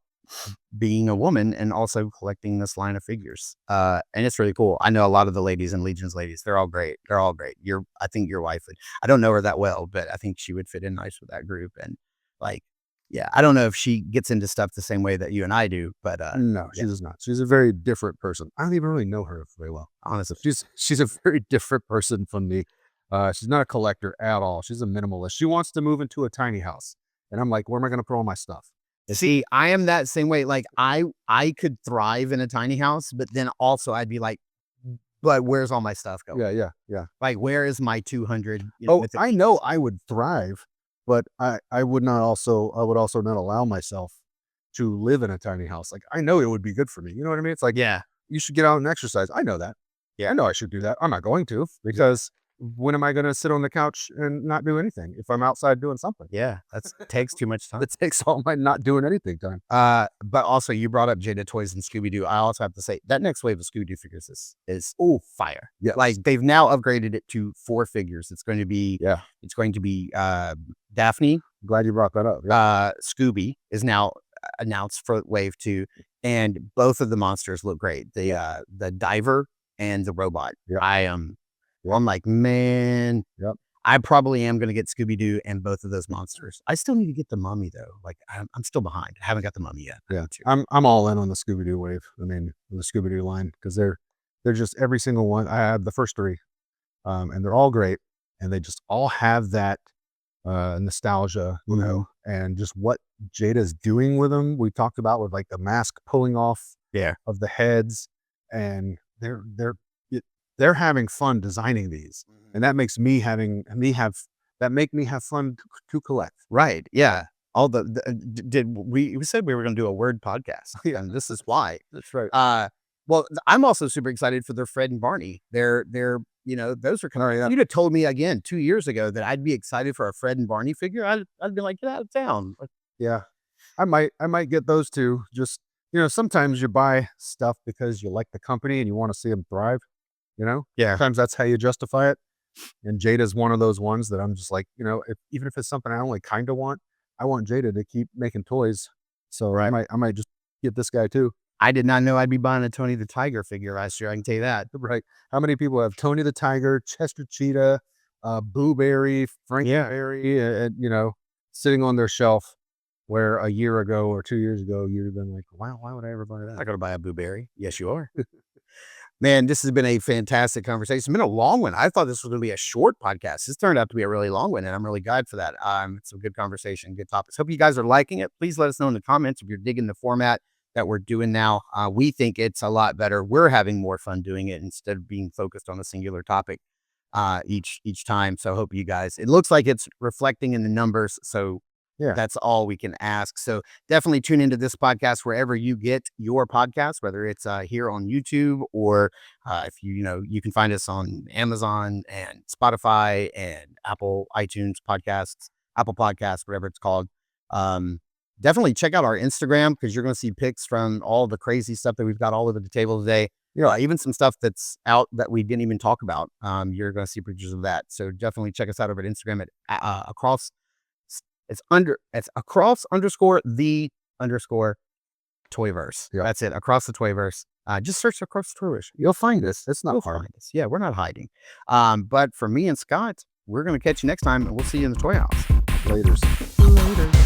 Speaker 3: being a woman and also collecting this line of figures. And it's really cool. I know a lot of the ladies in Legions Ladies. They're all great. I think your wife would. I don't know her that well, but I think she would fit in nice with that group. And like, yeah, I don't know if she gets into stuff the same way that you and I do, but
Speaker 4: no, she does not. She's a very different person. I don't even really know her very well, honestly. She's a very different person from me. She's not a collector at all. She's a minimalist. She wants to move into a tiny house, and I'm like, where am I going to put all my stuff?
Speaker 3: See, I am that same way. Like I could thrive in a tiny house, but then also I'd be like, but where's all my stuff going?
Speaker 4: Yeah.
Speaker 3: Like, where is my 200?
Speaker 4: I know I would thrive, but I would also not allow myself to live in a tiny house. Like, I know it would be good for me. You know what I mean? It's like,
Speaker 3: yeah,
Speaker 4: you should get out and exercise. I know that.
Speaker 3: Yeah,
Speaker 4: I know I should do that. I'm not going to because when am I going to sit on the couch and not do anything if I'm outside doing something?
Speaker 3: Yeah, that takes too much time.
Speaker 4: It takes all my not doing anything time.
Speaker 3: But also you brought up Jada Toys and Scooby-Doo. I also have to say that next wave of Scooby-Doo figures is fire.
Speaker 4: Yes.
Speaker 3: Like they've now upgraded it to 4 figures. It's going to be Daphne.
Speaker 4: Glad you brought that up.
Speaker 3: Scooby is now announced for wave 2, and both of the monsters look great. The diver and the robot.
Speaker 4: Yep.
Speaker 3: I'm like, man,
Speaker 4: Yep.
Speaker 3: I probably am going to get Scooby-Doo and both of those monsters. I still need to get the Mummy though. Like I'm still behind. I haven't got the Mummy yet.
Speaker 4: Yeah, I'm all in on the Scooby-Doo wave. I mean, the Scooby-Doo line, because they're just every single one. I have the first 3, and they're all great, and they just all have that nostalgia, you know, and just what Jada's doing with them. We talked about with like the mask pulling off of the heads, and they're having fun designing these, and that makes me have fun to collect.
Speaker 3: Right. Yeah. All we said we were going to do a word podcast, and this is why.
Speaker 4: That's right.
Speaker 3: Well, I'm also super excited for their Fred and Barney. They're those are kind of. You'd have told me again 2 years ago that I'd be excited for a Fred and Barney figure. I'd be like, get out of town.
Speaker 4: Yeah, I might get those too. Just, sometimes you buy stuff because you like the company and you want to see them thrive.
Speaker 3: Yeah.
Speaker 4: Sometimes that's how you justify it. And Jada's one of those ones that I'm just like, even if it's something I only kind of want, I want Jada to keep making toys. So I might just get this guy too.
Speaker 3: I did not know I'd be buying a Tony the Tiger figure last year. I can tell you that.
Speaker 4: Right. How many people have Tony the Tiger, Chester Cheetah, Boo Berry, Frank Berry, sitting on their shelf, where a year ago or 2 years ago, you'd have been like, wow, why would I ever buy that?
Speaker 3: I'm not going to buy a Boo Berry. Yes, you are. Man, this has been a fantastic conversation. It's been a long one. I thought this was going to be a short podcast. This turned out to be a really long one, and I'm really glad for that. It's a good conversation, good topics. Hope you guys are liking it. Please let us know in the comments if you're digging the format that we're doing now. We think it's a lot better. We're having more fun doing it instead of being focused on a singular topic each time. So hope you guys, it looks like it's reflecting in the numbers. So that's all we can ask. So definitely tune into this podcast wherever you get your podcast, whether it's here on YouTube or if you can find us on Amazon and Spotify and Apple iTunes podcasts, Apple Podcasts, whatever it's called. Definitely check out our Instagram, because you're going to see pics from all the crazy stuff that we've got all over the table today. Even some stuff that's out that we didn't even talk about. You're going to see pictures of that. So definitely check us out over at Instagram at across. It's across _the _Toyverse.
Speaker 4: Yeah.
Speaker 3: That's it. Across the Toyverse. Just search Across the Toyverse.
Speaker 4: You'll find us. It's not hard.
Speaker 3: Find us. Yeah, we're not hiding. But for me and Scott, we're going to catch you next time, and we'll see you in the Toy House.
Speaker 4: Later.
Speaker 3: Later.